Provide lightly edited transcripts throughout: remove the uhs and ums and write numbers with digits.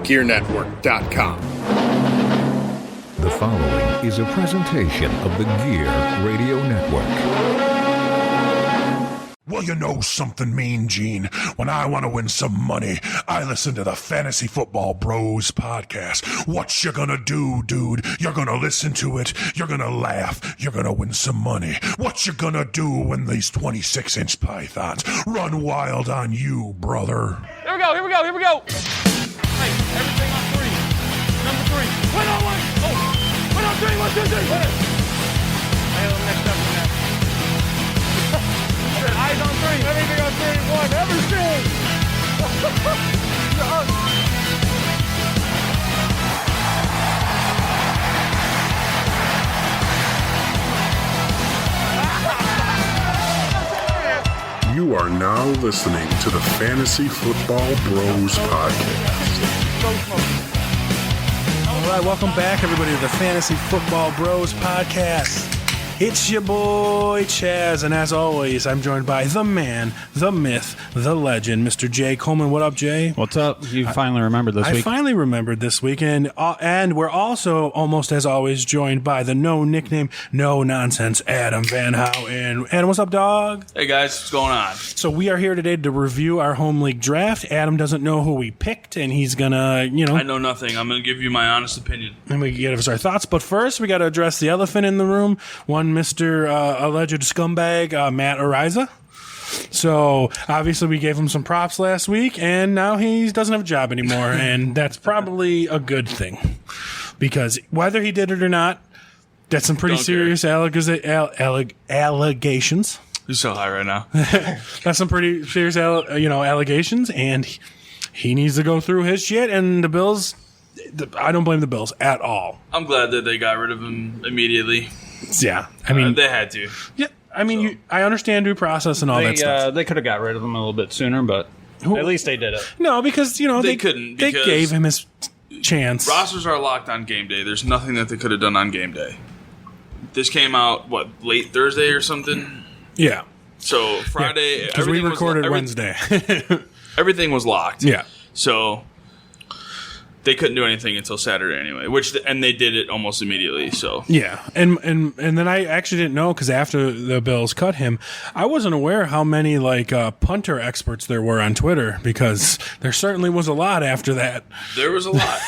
GearNetwork.com. The following is a presentation of the Gear Radio Network. Well, you know something, Mean Gene. When I want to win some money, I listen to the Fantasy Football Bros podcast. What you gonna do, dude? You're gonna listen to it. You're gonna laugh. You're gonna win some money. What you gonna do when these 26-inch pythons run wild on you, brother? Here we go. Hey, everything on three. Number three. Win on one. Oh, win on three. 1, 2, 3. Win it. I have them next up to that. Eyes on three. Everything on 3. 1. Everything. You are now listening to the Fantasy Football Bros podcast. All right, welcome back, everybody, to the Fantasy Football Bros podcast. It's your boy, Chazz, and as always, I'm joined by the man, the myth, the legend, Mr. Jay Coleman. What up, Jay? What's up? You finally remembered this week. I finally remembered this week, and we're also, almost as always, joined by the no nickname, no nonsense, Adam Van Houten. Adam, what's up, dog? Hey, guys. What's going on? So we are here today to review our home league draft. Adam doesn't know who we picked, and he's going to, I know nothing. I'm going to give you my honest opinion. And we give us our thoughts. But first, we got to address the elephant in the room. One Mr. Alleged scumbag, Matt Ariza. So, obviously, we gave him some props last week, and now he doesn't have a job anymore, and that's probably a good thing. Because whether he did it or not, that's some pretty serious allegations. You're so high right now. That's some pretty serious allegations, and he needs to go through his shit, and the Bills, I don't blame the Bills at all. I'm glad that they got rid of him immediately. Yeah, I mean, they had to. Yeah, I mean, I understand due process and all that stuff. They could have got rid of him a little bit sooner, but at least they did it. No, because they couldn't. They gave him his chance. Rosters are locked on game day. There's nothing that they could have done on game day. This came out late Thursday or something. Yeah. So Friday, because we recorded Wednesday. Everything was locked. Yeah. So they couldn't do anything until Saturday anyway, and they did it almost immediately. So yeah, and then I actually didn't know because after the Bills cut him, I wasn't aware how many punter experts there were on Twitter because there certainly was a lot after that. There was a lot.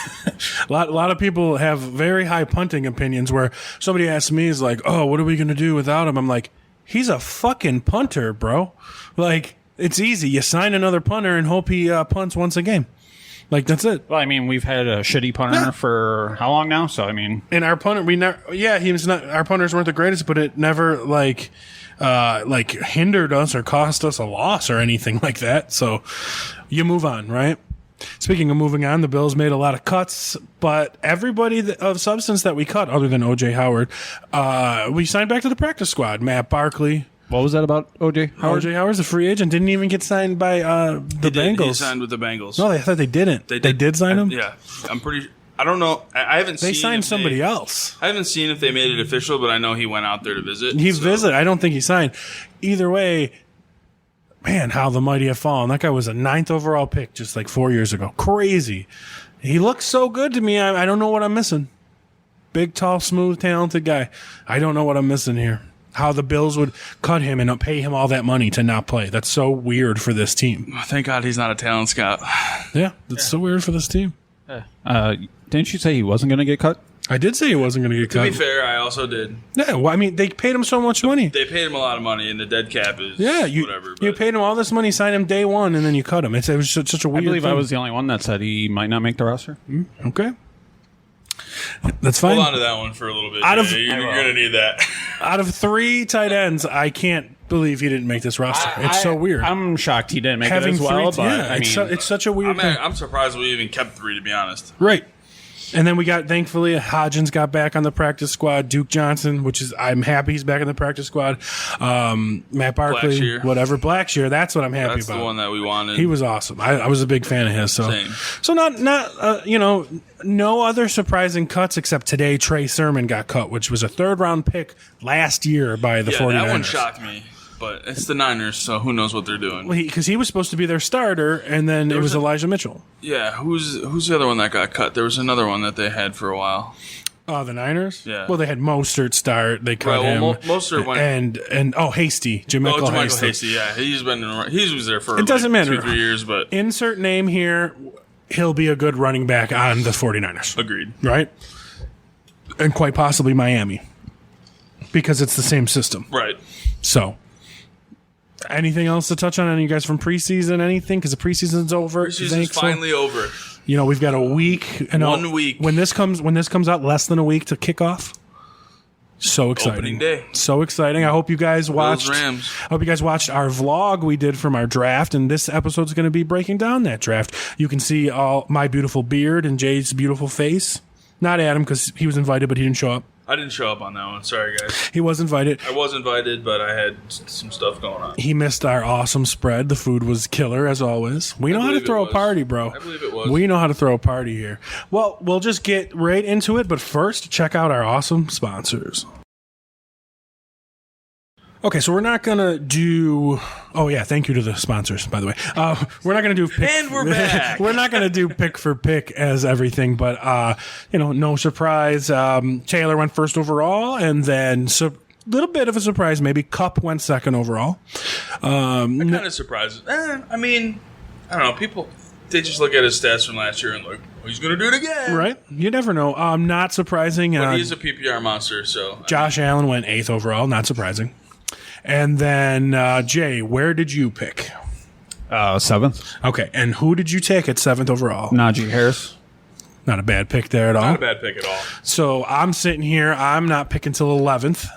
a lot of people have very high punting opinions. Where somebody asked me, "Is like, oh, what are we going to do without him?" I'm like, he's a fucking punter, bro. Like, it's easy. You sign another punter and hope he punts once a game. Like, that's it. Well, I mean, we've had a shitty punter for how long now? So, I mean, and our punter, he was not. Our punters weren't the greatest, but it never hindered us or cost us a loss or anything like that. So, you move on, right? Speaking of moving on, the Bills made a lot of cuts, but everybody of substance that we cut, other than O.J. Howard, we signed back to the practice squad. Matt Barkley. What was that about O.J. Howard? O.J. Howard's a free agent. Didn't even get signed by the Bengals. He signed with the Bengals. No, I thought they didn't. They did sign him? Yeah. I'm pretty... I don't know. I haven't seen... They signed somebody else. I haven't seen if they made it official, but I know he went out there to visit. He visited. I don't think he signed. Either way, man, how the mighty have fallen. That guy was a 9th overall pick just 4 years ago. Crazy. He looks so good to me. I don't know what I'm missing. Big, tall, smooth, talented guy. I don't know what I'm missing here. How the Bills would cut him and pay him all that money to not play. That's so weird for this team. Thank God he's not a talent scout. Yeah, that's so weird for this team. Didn't you say he wasn't going to get cut? I did say he wasn't going to get cut. To be fair, I also did. Yeah, well, I mean, they paid him so much money. They paid him a lot of money, and the dead cap is whatever. You paid him all this money, signed him day one, and then you cut him. It was such a weird I believe thing. I was the only one that said he might not make the roster. Okay. That's fine. Hold on to that one for a little bit. You're going to need that. Out of 3 tight ends, I can't believe he didn't make this roster. It's so weird. I'm shocked he didn't make it as well. It's such a weird thing. I'm surprised we even kept 3, to be honest. Right. And then we got, thankfully, Hodgins got back on the practice squad. Duke Johnson, I'm happy he's back in the practice squad. Matt Barkley, Blackshear. whatever. Blackshear, that's what I'm happy That's about. the one that we wanted. He was awesome. I was a big fan of his. So, Same. So no other surprising cuts except today Trey Sermon got cut, which was a 3rd-round pick last year by the 49ers. That one shocked me. but it's the Niners, so who knows what they're doing. Because he was supposed to be their starter, and then it was Elijah Mitchell. Yeah, who's the other one that got cut? There was another one that they had for a while. Oh, the Niners? Yeah. Well, they had Mostert start. They cut him. Mostert went... And Hasty. JaMychal Hasty. Yeah. He was there for it doesn't matter. 2-3 years, but... Insert name here. He'll be a good running back on the 49ers. Agreed. Right? And quite possibly Miami. Because it's the same system. Right. So... Anything else to touch on? Any of you guys from preseason? Anything? Because the preseason's over. Preseason's finally over. You know, we've got a week. 1 week. When this comes out, less than a week to kick off. So exciting. Opening day. So exciting. I hope you guys watched. Rams. I hope you guys watched our vlog we did from our draft, and this episode's going to be breaking down that draft. You can see all my beautiful beard and Jay's beautiful face. Not Adam, because he was invited, but he didn't show up. I didn't show up on that one. Sorry, guys. He was invited. I was invited, but I had some stuff going on. He missed our awesome spread. The food was killer, as always. We know how to throw a party, bro. I believe it was. We know how to throw a party here. Well, we'll just get right into it, but first, check out our awesome sponsors. Okay, so we're not going to do... Oh, yeah, thank you to the sponsors, by the way. We're not going to do... And we're back! We're not going to do pick for pick as everything, but, no surprise. Taylor went first overall, and then... little bit of a surprise, maybe. Cup went second overall. I'm kind of surprised. I don't know. People, they just look at his stats from last year and like, oh, he's going to do it again. Right? You never know. Not surprising. But he's a PPR monster, so... Josh Allen went 8th overall. Not surprising. And then, Jay, where did you pick? 7th. Okay, and who did you take at 7th overall? Najee Harris. Not a bad pick there at all. Not a bad pick at all. So I'm sitting here. I'm not picking till 11th.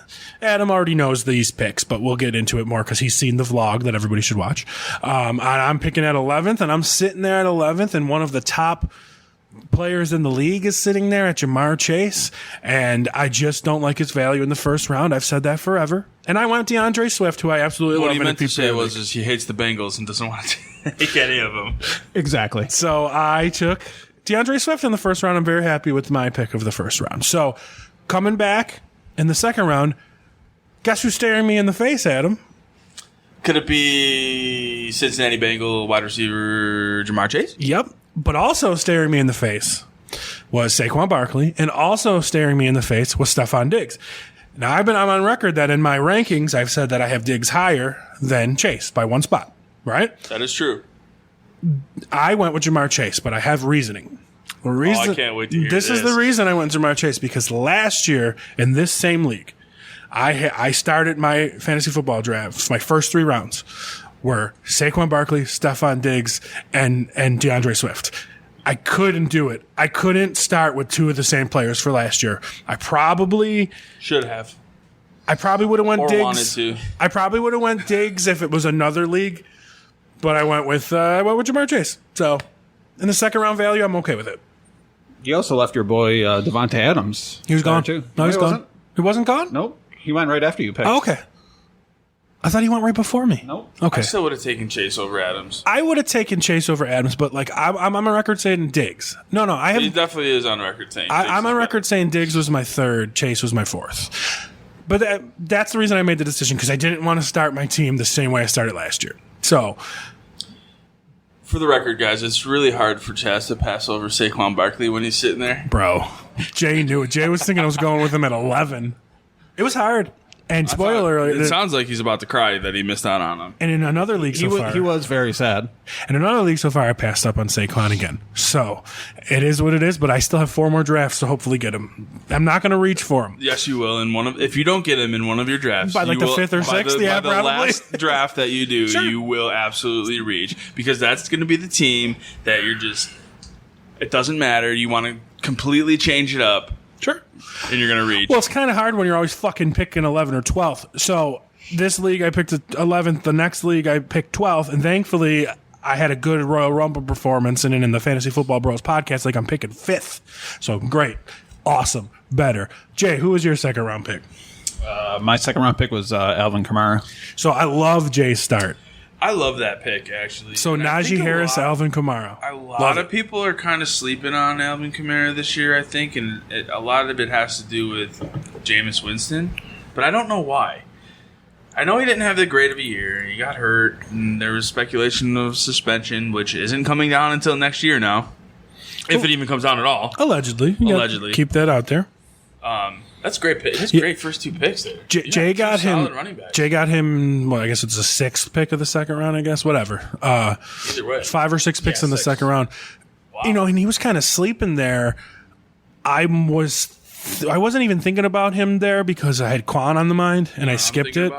Adam already knows these picks, but we'll get into it more because he's seen the vlog that everybody should watch. I'm picking at 11th, and I'm sitting there at 11th, and one of the top players in the league is sitting there at Jamar Chase, and I just don't like his value in the first round. I've said that forever. And I went DeAndre Swift, who I absolutely love. What he meant to say was he hates the Bengals and doesn't want to take any of them. Exactly. So I took DeAndre Swift in the first round. I'm very happy with my pick of the first round. So coming back in the second round, guess who's staring me in the face, Adam? Could it be Cincinnati Bengal wide receiver Jamar Chase? Yep. But also staring me in the face was Saquon Barkley, and also staring me in the face was Stephon Diggs. Now, I'm on record that in my rankings, I've said that I have Diggs higher than Chase by 1 spot, right? That is true. I went with Jamar Chase, but I have reasoning. I can't wait to hear this. This is the reason I went with Jamar Chase, because last year in this same league, I started my fantasy football drafts, my first 3 rounds were Saquon Barkley, Stephon Diggs, and DeAndre Swift. I couldn't do it. I couldn't start with 2 of the same players for last year. I probably should have. I probably would have went or Diggs. Wanted to. I probably would have went Diggs if it was another league, but I went with Jamar Chase. So in the second round value, I'm okay with it. You also left your boy Devontae Adams. He was gone too. No, he's gone. He wasn't gone. Nope. He went right after you picked. Oh, okay. I thought he went right before me. Nope. Okay. I still would have taken Chase over Adams. I would have taken Chase over Adams, but like I'm on record saying Diggs. No, I have. He definitely is on record saying. I'm on record saying Diggs was my 3rd, Chase was my 4th. But that's the reason I made the decision, because I didn't want to start my team the same way I started last year. So, for the record, guys, it's really hard for Chazz to pass over Saquon Barkley when he's sitting there. Bro, Jay knew it. Jay was thinking I was going with him at 11. It was hard. And spoiler alert, it sounds like he's about to cry that he missed out on him. And in another league so far, he was very sad. In another league so far, I passed up on Saquon again. So it is what it is. But I still have 4 more drafts to hopefully get him. I'm not going to reach for him. Yes, you will. If you don't get him in one of your drafts, by like the 5th or 6th, by the probably. last draft that you do, Sure. You will absolutely reach, because that's going to be the team that you're just. It doesn't matter. You want to completely change it up. Sure. And you're going to reach. Well, it's kind of hard when you're always fucking picking 11 or 12th. So this league, I picked 11th. The next league, I picked 12th. And thankfully, I had a good Royal Rumble performance. And in the Fantasy Football Bros podcast, like I'm picking 5th. So great. Awesome. Better. Jay, who was your second round pick? My second round pick was Alvin Kamara. So I love Jay's start. I love that pick, actually. So Najee Harris, Alvin Kamara. A lot of people are kind of sleeping on Alvin Kamara this year, I think, and a lot of it has to do with Jameis Winston, but I don't know why. I know he didn't have that great of a year. He got hurt, and there was speculation of suspension, which isn't coming down until next year now. If it even comes down at all. Allegedly. You gotta keep that out there. That's great pick. That's great first two picks there. Jay got him. Running back. Jay got him. Well, I guess it's the 6th pick of the second round. I guess whatever. Either way, 5 or 6 picks in the 6. second round. Wow. You know, and he was kind of sleeping there. I wasn't even thinking about him there because I had Quan on the mind and I skipped it.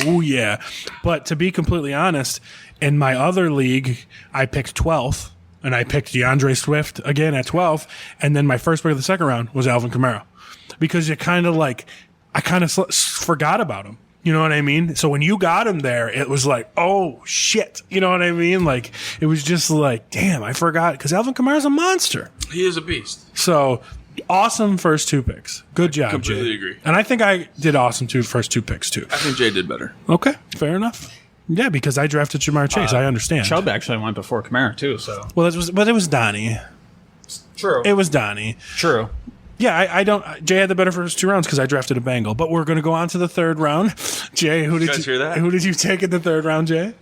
Oh yeah, but to be completely honest, in my other league, I picked 12th. And I picked DeAndre Swift again at 12th. And then my first pick of the second round was Alvin Kamara. Because I kind of forgot about him. You know what I mean? So when you got him there, it was like, oh, shit. You know what I mean? Like, it was just like, damn, I forgot. Because Alvin Kamara's a monster. He is a beast. So, awesome first 2 picks. Good job, completely Jay. agree. And I think I did awesome first 2 picks, too. I think Jay did better. Okay, fair enough. Yeah, because I drafted Jamar Chase. I understand. Chubb actually went before Kamara too. So Well, it was Donnie. true. It was Donnie. True. Yeah, I don't. Jay had the better first 2 rounds because I drafted a Bengal. But we're going to go on to the 3rd round. Jay, who did guys hear that? Who did you take in the 3rd round, Jay?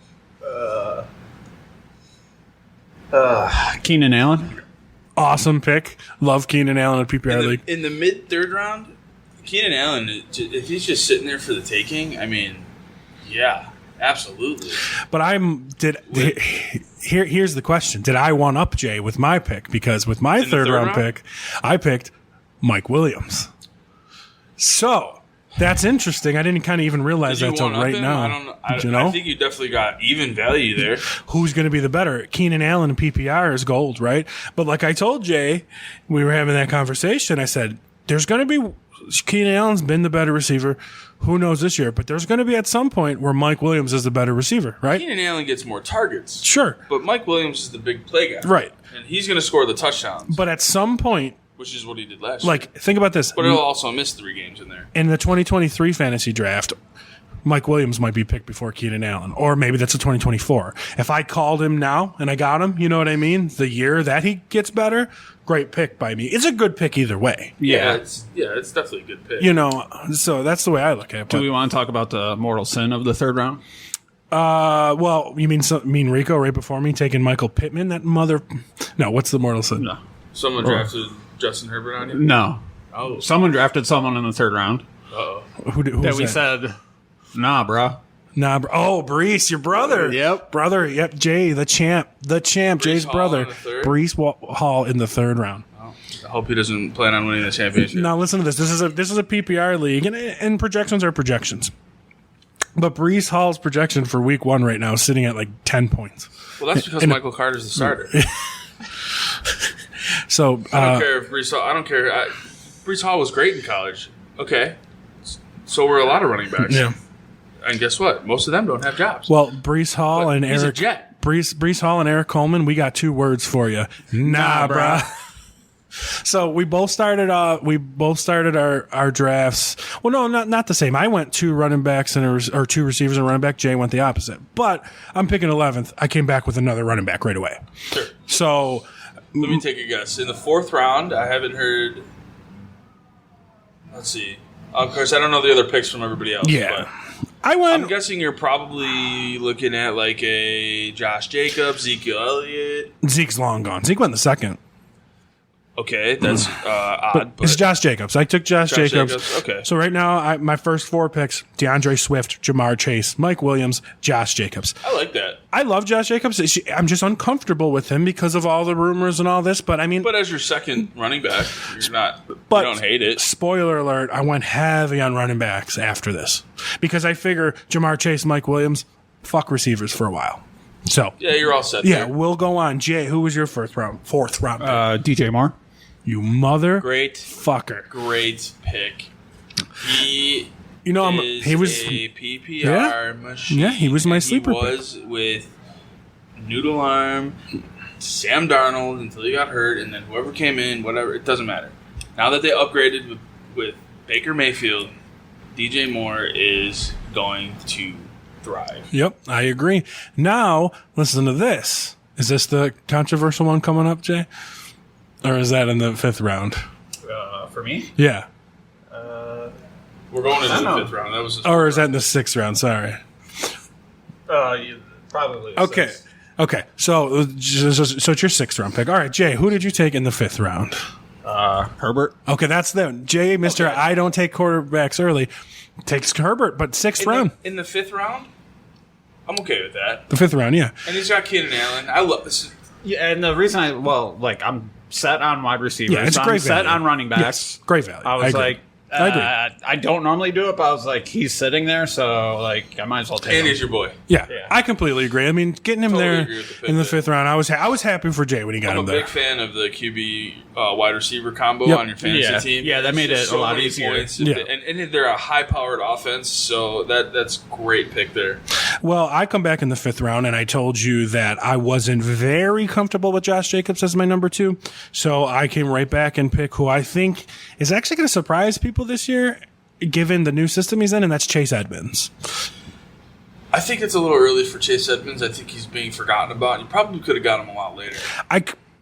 Keenan Allen. Awesome pick. Love Keenan Allen at PPR League. In the mid-third round, Keenan Allen, if he's just sitting there for the taking, I mean, yeah, absolutely. But here's the question: did I one up Jay with my pick? Because with my third round pick, I picked Mike Williams. So that's interesting. I didn't kind of even realize that until right now. I don't know. I I think you definitely got even value there. Who's going to be the better? Keenan Allen and PPR is gold, right? But like I told Jay, we were having that conversation. I said, there's going to be Keenan Allen's been the better receiver. Who knows this year? But there's going to be at some point where Mike Williams is the better receiver, right? Keenan Allen gets more targets. Sure. But Mike Williams is the big play guy. Right. And he's going to score the touchdowns. But at some point, which is what he did last year. like, think about this. But he'll also miss 3 games in there. In the 2023 fantasy draft, Mike Williams might be picked before Keenan Allen, or maybe that's a 2024. If I called him now and I got him, you know what I mean? The year that he gets better, great pick by me. It's a good pick either way. Yeah, it's definitely a good pick. You know, so that's the way I look at it. Do we want to talk about the mortal sin of the 3rd round? Well, you mean Rico right before me taking Michael Pittman? That mother. No, what's the mortal sin? No. Someone drafted Justin Herbert on you? No. Oh. Someone drafted someone in the 3rd round Uh-oh. Who that we said, nah, bro. Nah, oh, Brees, your brother. Yep. Brother, yep, Jay, the champ, Jay's Hall brother. in the third? Brees Hall in the 3rd round. I hope he doesn't plan on winning the championship. Now listen to this. This is a PPR league, and projections are projections. But Brees Hall's projection for week 1 right now is sitting at like 10 points. Well, that's because Michael Carter's the starter. So I don't care if Brees Hall. I don't care. Brees Hall was great in college. Okay, so were a lot of running backs. yeah. And guess what? Most of them don't have jobs. Well, Brees Hall and he's a Eric Jet. Brees Hall and Eric Coleman, we got 2 words for you. Nah, bruh. So we both started our drafts. Well, no, not the same. I went 2 running backs or 2 receivers and running back. Jay went the opposite. But I'm picking 11th. I came back with another running back right away. Sure. So Let me take a guess. In the 4th round, I haven't heard. Let's see. Of course, I don't know the other picks from everybody else. yeah, But I'm guessing you're probably looking at like a Josh Jacobs, Ezekiel Elliott. Zeke's long gone. Zeke went the 2nd. Okay, that's odd. But It's Josh Jacobs. I took Josh Jacobs. Okay. So right now, my first 4 picks: DeAndre Swift, Jamar Chase, Mike Williams, Josh Jacobs. I like that. I love Josh Jacobs. I'm just uncomfortable with him because of all the rumors and all this. But I mean, But as your second running back, you're not. But you don't hate it. Spoiler alert, I went heavy on running backs after this because I figure Jamar Chase, Mike Williams, fuck receivers for a while. So Yeah, you're all set. yeah, there. we'll go on. Jay, who was your fourth round pick? DJ Moore. You mother Great fucker. pick. He You know, is he was a PPR machine. Yeah, he was my and sleeper He was with Noodle Arm, Sam Darnold until he got hurt, and then whoever came in, whatever, it doesn't matter. Now that they upgraded with Baker Mayfield, DJ Moore is going to thrive. Yep, I agree. Now, listen to this. Is this the controversial one coming up, Jay? Or is that in the 5th round? For me? Yeah. We're going into the 5th round. That was just Or is that in the 6th round? Sorry. Probably. Okay. Okay. So it's your 6th round pick. All right, Jay, who did you take in the 5th round? Herbert. Okay, that's them. Jay, Mr. Okay. I don't take quarterbacks early, takes Herbert, but 6th round. In the 5th round, I'm okay with that. The 5th round, yeah. And he's got Keenan Allen. I love this. Yeah, and the reason I'm set on wide receivers. Yeah, it's I'm great set value. on running backs. Yes, great value. I was agree. like, I agree. I don't normally do it, but I was like, he's sitting there, so like I might as well take And him. he's your boy. Yeah, Yeah. I completely agree. I mean, getting him Totally there agree with the pick in the there. 5th round, I was happy for Jay when he got I'm a him there. big fan of the QB wide receiver combo Yep. on your fantasy Yeah. team. Yeah, that made It's it a lot many easier. points. Yeah. And they're a high-powered offense, so that's great pick there. Well, I come back in the 5th round, and I told you that I wasn't very comfortable with Josh Jacobs as my number 2, so I came right back and pick who I think is actually going to surprise people this year, given the new system he's in, and that's Chase Edmonds. I think it's a little early for Chase Edmonds. I think he's being forgotten about. You probably could have got him a lot later.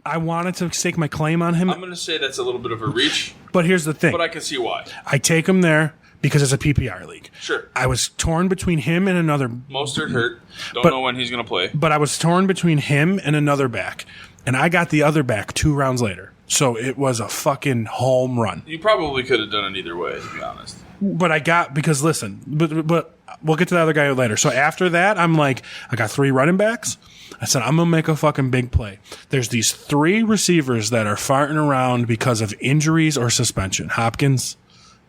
I wanted to stake my claim on him, I'm going to say that's a little bit of a reach, but here's the thing. but I can see why. I take him there because it's a PPR league. Sure. I was torn between him and another, Mostert hurt. Don't But- know when he's going to play. but I was torn between him and another back, and I got the other back 2 rounds later. So it was a fucking home run. You probably could have done it either way, to be honest. But I got, because listen, but we'll get to the other guy later. So after that, I'm like, I got 3 running backs. I said, I'm going to make a fucking big play. There's these 3 receivers that are farting around because of injuries or suspension. Hopkins,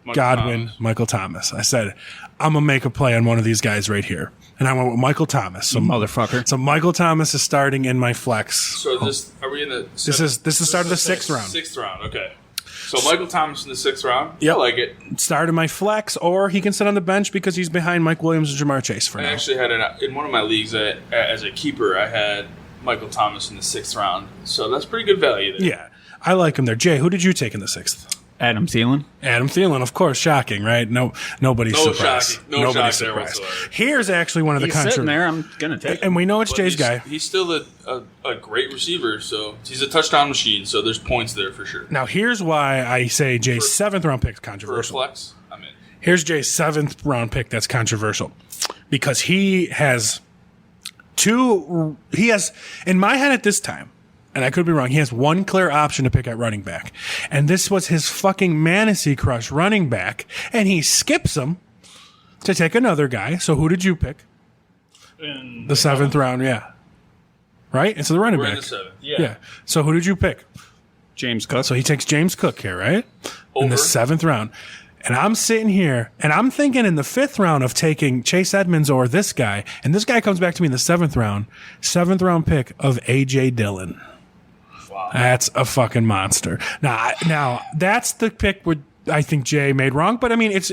Michael Godwin, Thomas. Michael Thomas. I said, I'm going to make a play on one of these guys right here. And I went with Michael Thomas. So, Motherfucker. so Michael Thomas is starting in my flex. So are we in the... This is the start of the 6th round. 6th round, okay. So Michael Thomas in the 6th round. Yep. I like it. Start in my flex, or he can sit on the bench because he's behind Mike Williams and Jamar Chase for I now. actually had in one of my leagues as a keeper, I had Michael Thomas in the 6th round. So that's pretty good value there. Yeah, I like him there. Jay, who did you take in the 6th? Adam Thielen. Adam Thielen, of course. Shocking, right? Nobody's No surprised. shocking. No Nobody's shock there surprised. whatsoever. Here's actually one of the He's sitting there. controversies. I'm gonna take him. And we know it's But Jay's he's, guy. He's still a great receiver, so he's a touchdown machine, so there's points there for sure. Now, here's why I say Jay's 7th round pick is For a controversial. flex, I'm in. Here's Jay's 7th round pick that's controversial because he has in my head at this time, and I could be wrong, he has 1 clear option to pick at running back. And this was his fucking fantasy crush running back, and he skips him to take another guy. So who did you pick? In The 7th round, yeah. Right? It's the running We're back. in the 7th. Yeah. So who did you pick? James Cook. So he takes James Cook here, right? In the Over. 7th round. And I'm sitting here, and I'm thinking in the 5th round of taking Chase Edmonds or this guy, and this guy comes back to me in the 7th round pick of A.J. Dillon. Wow. That's a fucking monster. Now that's the pick where I think Jay made wrong, but I mean, it's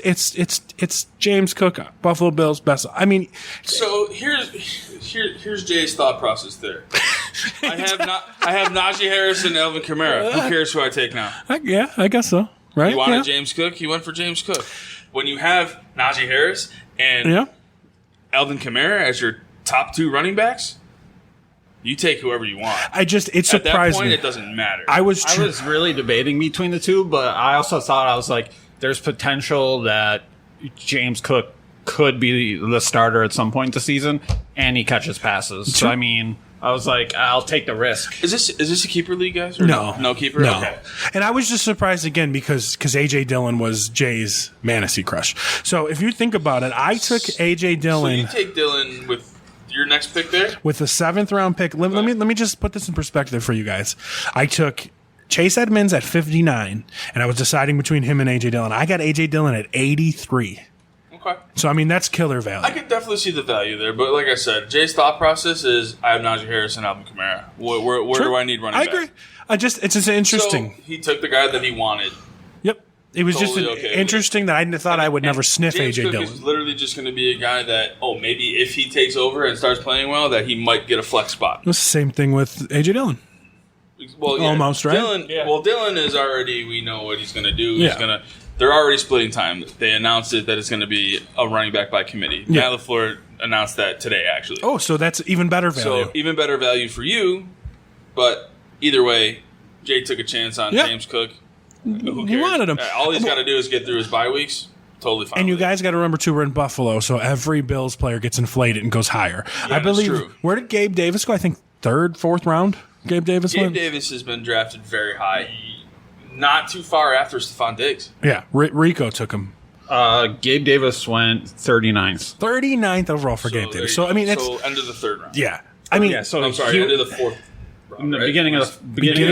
James Cook, Buffalo Bills best. I mean, So here's Jay's thought process there. I have Najee Harris and Alvin Kamara. Who cares who I take now? I guess so. Right? You wanted Yeah. James Cook, he went for James Cook. When you have Najee Harris and Yeah. Alvin Kamara as your top 2 running backs, you take whoever you want. It At that surprised point, me. it doesn't matter. I was really debating between the 2, but I also thought I was like, there's potential that James Cook could be the starter at some point this season, and he catches passes. So I mean, I was like, I'll take the risk. Is this a keeper league, guys? Or No. no keeper. No. Okay. And I was just surprised again because A.J. Dillon was Jay's fantasy crush. So if you think about it, I took A.J. So Dillon you take Dylan with your next pick there. with the 7th round pick. Let me just put this in perspective for you guys. I took Chase Edmonds at 59, and I was deciding between him and A.J. Dillon. I got A.J. Dillon at 83. Okay. So, I mean, that's killer value. I could definitely see the value there, but like I said, Jay's thought process is I have Najee Harris and Alvin Kamara. Where Sure. do I need running I back? agree. It's just interesting. So he took the guy that he wanted. Yep. It was Totally just okay with it. interesting that I thought I would never sniff James A.J. Cook Dillon. is literally just going to be a guy that, maybe if he takes over and starts playing well, that he might get a flex spot. It was the same thing with A.J. Dillon. Well, yeah, Almost, right? Dylan is already, we know what he's going to do. Yeah. They're already splitting time. They announced it that it's going to be a running back by committee. Yeah. Matt LaFleur announced that today, actually. Oh, so that's even better value. So even better value for you, but either way, Jay took a chance on Yeah. James Cook. Who He cares? wanted him. All he's got to do is get through his bye weeks. Totally fine. And you with it. guys got to remember, too, we're in Buffalo, so every Bills player gets inflated and goes higher. Yeah, I believe. that's true. Where did Gabe Davis go? I think third, fourth round. Gabe Davis Gabe went? Davis has been drafted very high. Not too far after Stephon Diggs. Yeah, Rico took him. Gabe Davis went 39th. 39th overall for Gabe Davis. So, I mean, it's. end of the third round. Yeah. I mean, Yeah, so I'm sorry, he- end of the fourth round. in the right? beginning of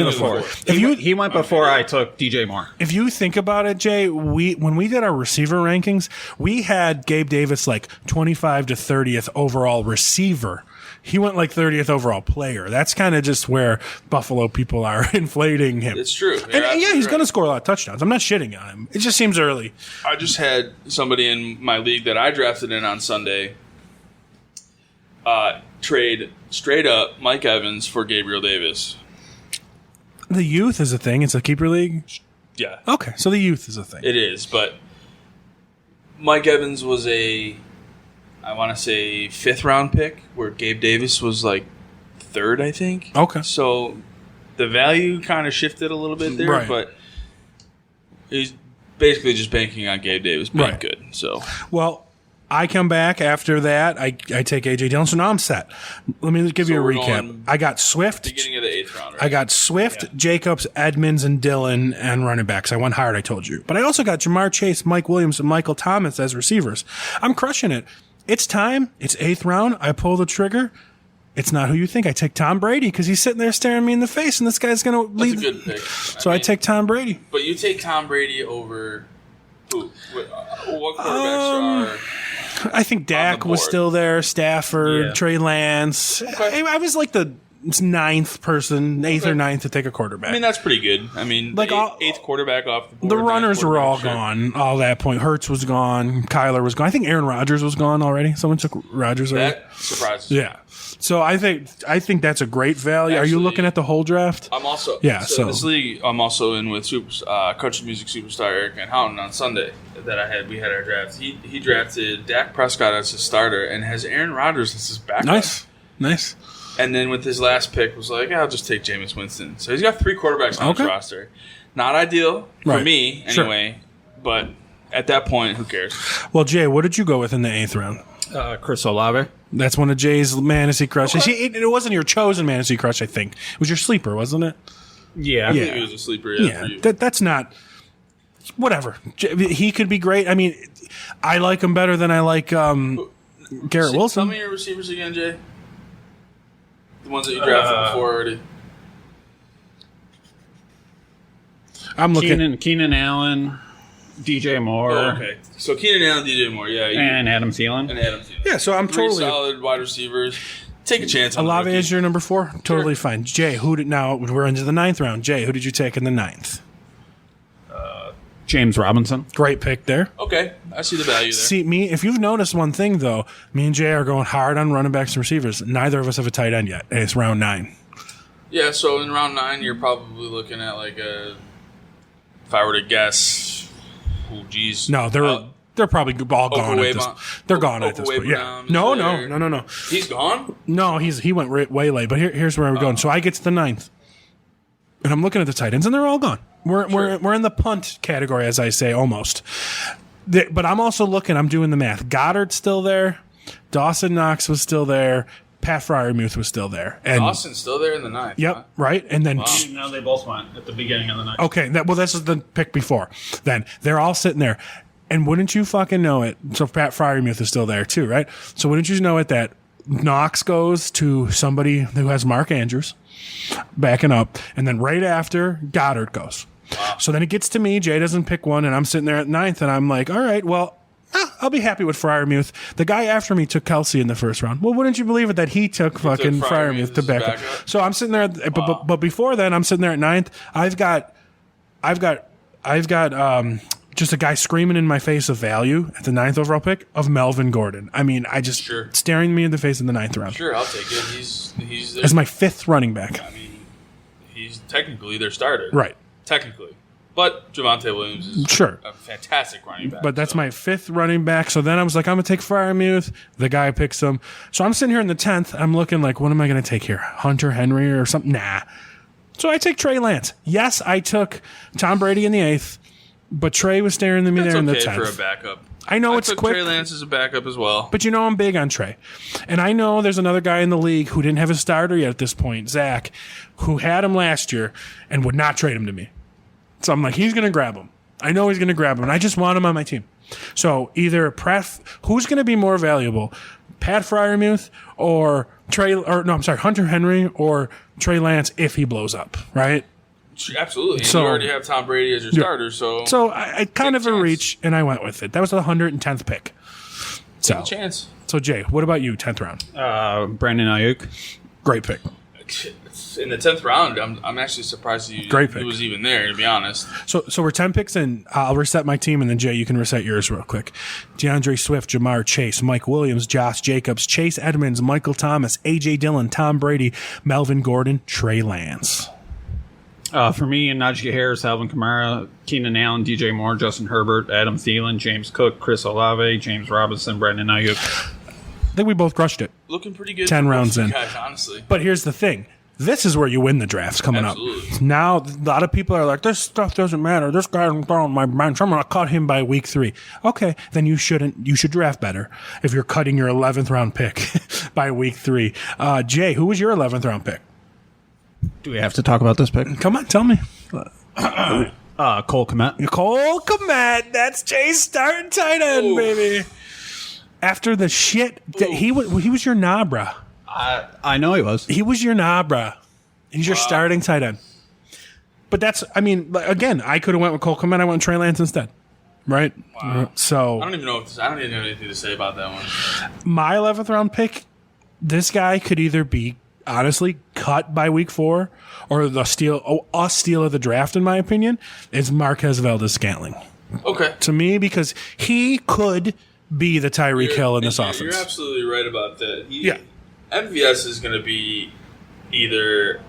the fourth. He went before I took DJ Moore. if you think about it, Jay, when we did our receiver rankings, we had Gabe Davis like 25 to 30th overall receiver. He went like 30th overall player. That's kind of just where Buffalo people are inflating him. It's true. And yeah, he's going to score a lot of touchdowns. I'm not shitting on him. It just seems early. I just had somebody in my league that I drafted in on Sunday trade straight up Mike Evans for Gabriel Davis. The youth is a thing. It's a keeper league. Yeah, Okay, so the youth is a thing. it is. But Mike Evans was I want to say, 5th round pick, where Gabe Davis was like 3rd, I think. Okay. So the value kind of shifted a little bit there, Right. but he's basically just banking on Gabe Davis being Right. good. So Well, I come back after that. I take A.J. Dillon, so now I'm set. Let me give So you a we're recap. going I got Swift. beginning of the 8th round, right? I got Swift, Jacobs, Edmonds, and Dillon and running backs. I went hard, I told you. But I also got Jamar Chase, Mike Williams, and Michael Thomas as receivers. I'm crushing it. It's time. It's 8th round. I pull the trigger. It's not who you think. I take Tom Brady because he's sitting there staring me in the face, and this guy's going to That's lead. a good pick. So I mean, take Tom Brady. But you take Tom Brady over who? What quarterbacks are? I think Dak was board. still there, Stafford, Yeah. Trey Lance. I was like the 9th person, 8th or 9th to take a quarterback. I mean, that's pretty good. I mean, Like the all- 8th quarterback off the board. the 9th runners were all quarterback, sure. gone. All that point, Hurts was gone. Kyler was gone. I think Aaron Rodgers was gone already. Someone took Rodgers already. That surprises me. Yeah. So I think that's a great value. Are you Actually, looking at the whole draft? I'm also So- this league. I'm also in with country music superstar Eric Van Houten on Sunday. We had our draft. He drafted Dak Prescott as his starter and has Aaron Rodgers as his backup. Nice. And then with his last pick was like, I'll just take Jameis Winston. So he's got 3 quarterbacks on Okay. his roster. Not ideal for Right. me Sure. anyway. But at that point, who cares? Well, Jay, what did you go with in the 8th round? Chris Olave. That's one of Jay's fantasy crushes. It wasn't your chosen fantasy crush, I think. It was your sleeper, wasn't it? Yeah. I Yeah. think he was a sleeper. Yeah, For you. that's not. Whatever. He could be great. I mean, I like him better than I like Garrett Tell Wilson. me your receivers again, Jay. The ones that you drafted before already. I'm looking. Keenan Allen, DJ Moore, Oh, okay. So Keenan Allen, DJ Moore, yeah, and Adam Thielen. and Adam Thielen. Yeah, so I'm 3 totally. solid wide receivers. Take a chance on Olave the rookie. is your number 4. Totally fine. Jay, now we're into the 9th round. Jay, who did you take in the 9th? James Robinson. Great pick there. Okay, I see the value there. See, if you've noticed one thing though, me and Jay are going hard on running backs and receivers. Neither of us have a tight end yet, and it's round 9. Yeah, so in round 9, you're probably looking at like a. If I were to guess, oh geez, No, they're probably all gone at this. They're gone at this point. Yeah. Okawayama, No. He's gone. No, he went way late. But here's where we're going. So I get to the 9th, and I'm looking at the tight ends, and they're all gone. We're in the punt category, as I say, almost. But I'm also looking. I'm doing the math. Goddard's still there. Dawson Knox was still there. Pat Fryermuth was still there. And Austin's still there in the 9th. yep, huh? right. And then No, they both went at the beginning of the night. okay, this is the pick before. Then they're all sitting there. And wouldn't you fucking know it? So Pat Fryermuth is still there too, right? So wouldn't you know it that Knox goes to somebody who has Mark Andrews backing up, and then right after Goddard goes. So then it gets to me. Jay doesn't pick one, and I'm sitting there at 9th, and I'm like, all right, well, I'll be happy with Fryermuth. The guy after me took Kelsey in the first round. Well, wouldn't you believe it that he took fucking Freiermuth Fryermuth to as back up? backup? So I'm sitting there, but before then, I'm sitting there at 9th. I've got just a guy screaming in my face of value at the 9th overall pick of Melvin Gordon. I mean, Sure. staring me in the face in the 9th round. Sure, I'll take it. He's As my 5th running back. I mean, he's technically their starter. Right. Technically. But Javonte Williams is Sure. a fantastic running back. But that's so. my 5th running back. So then I was like, I'm going to take Fryermuth. The guy picks him. So I'm sitting here in the 10th. I'm looking like, what am I going to take here? Hunter Henry or something? Nah. So I take Trey Lance. Yes, I took Tom Brady in the 8th. But Trey was staring at me That's there in okay the 10th. for a backup. I know it's took quick. Trey Lance as a backup as well. But I'm big on Trey. And I know there's another guy in the league who didn't have a starter yet at this point, Zach, who had him last year and would not trade him to me. So I'm like, he's going to grab him. I know he's going to grab him, and I just want him on my team. So either who's going to be more valuable, Pat Freiermuth or Hunter Henry or Trey Lance if he blows up, right? Absolutely. So- You already have Tom Brady as your starter, so So I kind of a chance. reach, and I went with it. That was the 110th pick. So, chance. so Jay, what about you? 10th round, Brandon Ayuk. great pick. In the 10th round, I'm actually surprised he was even there, to be honest. So we're 10 picks in. I'll reset my team, and then Jay, you can reset yours real quick. DeAndre Swift, Jamar Chase, Mike Williams, Josh Jacobs, Chase Edmonds, Michael Thomas, A.J. Dillon, Tom Brady, Melvin Gordon, Trey Lance. For me, Najee Harris, Alvin Kamara, Keenan Allen, DJ Moore, Justin Herbert, Adam Thielen, James Cook, Chris Olave, James Robinson, Brandon Ayuk. I think we both crushed it. Looking pretty good. 10 for rounds both in. you guys, honestly. But here's the thing. This is where you win the drafts coming Absolutely. up. Now, a lot of people are like, this stuff doesn't matter. This guy's throwing my bench. I'm going to cut him by week 3. Okay, then you shouldn't. You should draft better if you're cutting your 11th round pick by week 3. Jay, who was your 11th round pick? Do we have to talk about this pick? Come on, tell me. Cole Kmet. Cole Kmet. That's Jay's starting tight end, baby. After the shit, that he was your Nabra. I know he was. He was your Nabra. He's your starting tight end. But that's, I mean, again, I could have went with Cole Kmet. I went with Trey Lance instead. Right? Wow. So I don't even know have anything to say about that one. my 11th round pick, this guy could either be honestly cut by week 4 or a steal of the draft, in my opinion, is Marquez Valdes-Scantling. Okay. To me, because he could be the Tyreek Hill in this offense. You're absolutely right about that. Yeah. MVS is going to be either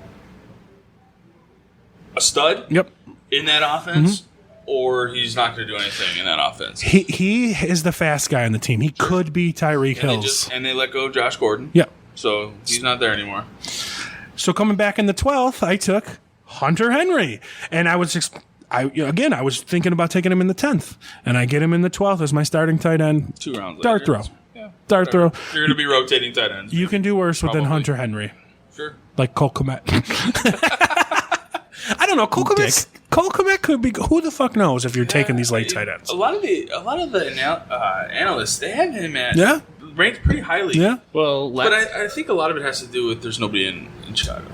a stud Yep. in that offense, or he's not going to do anything in that offense. He is the fast guy on the team. He could be Tyreek Hills. And they let go of Josh Gordon. Yep. So he's not there anymore. So coming back in the 12th, I took Hunter Henry, and I was thinking about taking him in the 10th, and I get him in the 12th as my starting tight end. 2 rounds Dart later. throw. Yeah. Dart throw. You're going to be rotating tight ends. You can do worse than Probably. Hunter Henry, Sure. like Cole Kmet. I don't know. Cole Kmet could be. Who the fuck knows if you're taking these late tight ends? A lot of the analysts, they have him at ranked pretty highly. Yeah. Well, But I think a lot of it has to do with there's nobody in Chicago.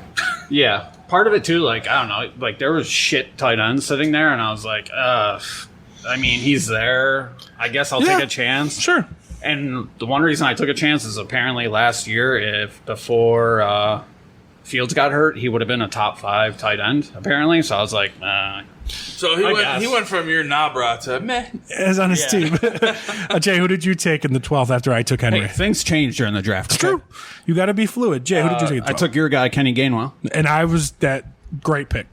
yeah. Part of it too, like, I don't know, like there was shit tight ends sitting there, and I was like, I mean, he's there. I guess I'll take a chance. Sure. And the one reason I took a chance is apparently last year, before Fields got hurt, he would have been a top 5 tight end, apparently. So I was like, So guess. he went from your Nabra to meh. As on his team. Jay, who did you take in the 12th after I took Henry? hey, things changed during the draft. It's true. You got to be fluid. Jay, who did you take in the 12th? I took your guy, Kenny Gainwell. And I was that great pick.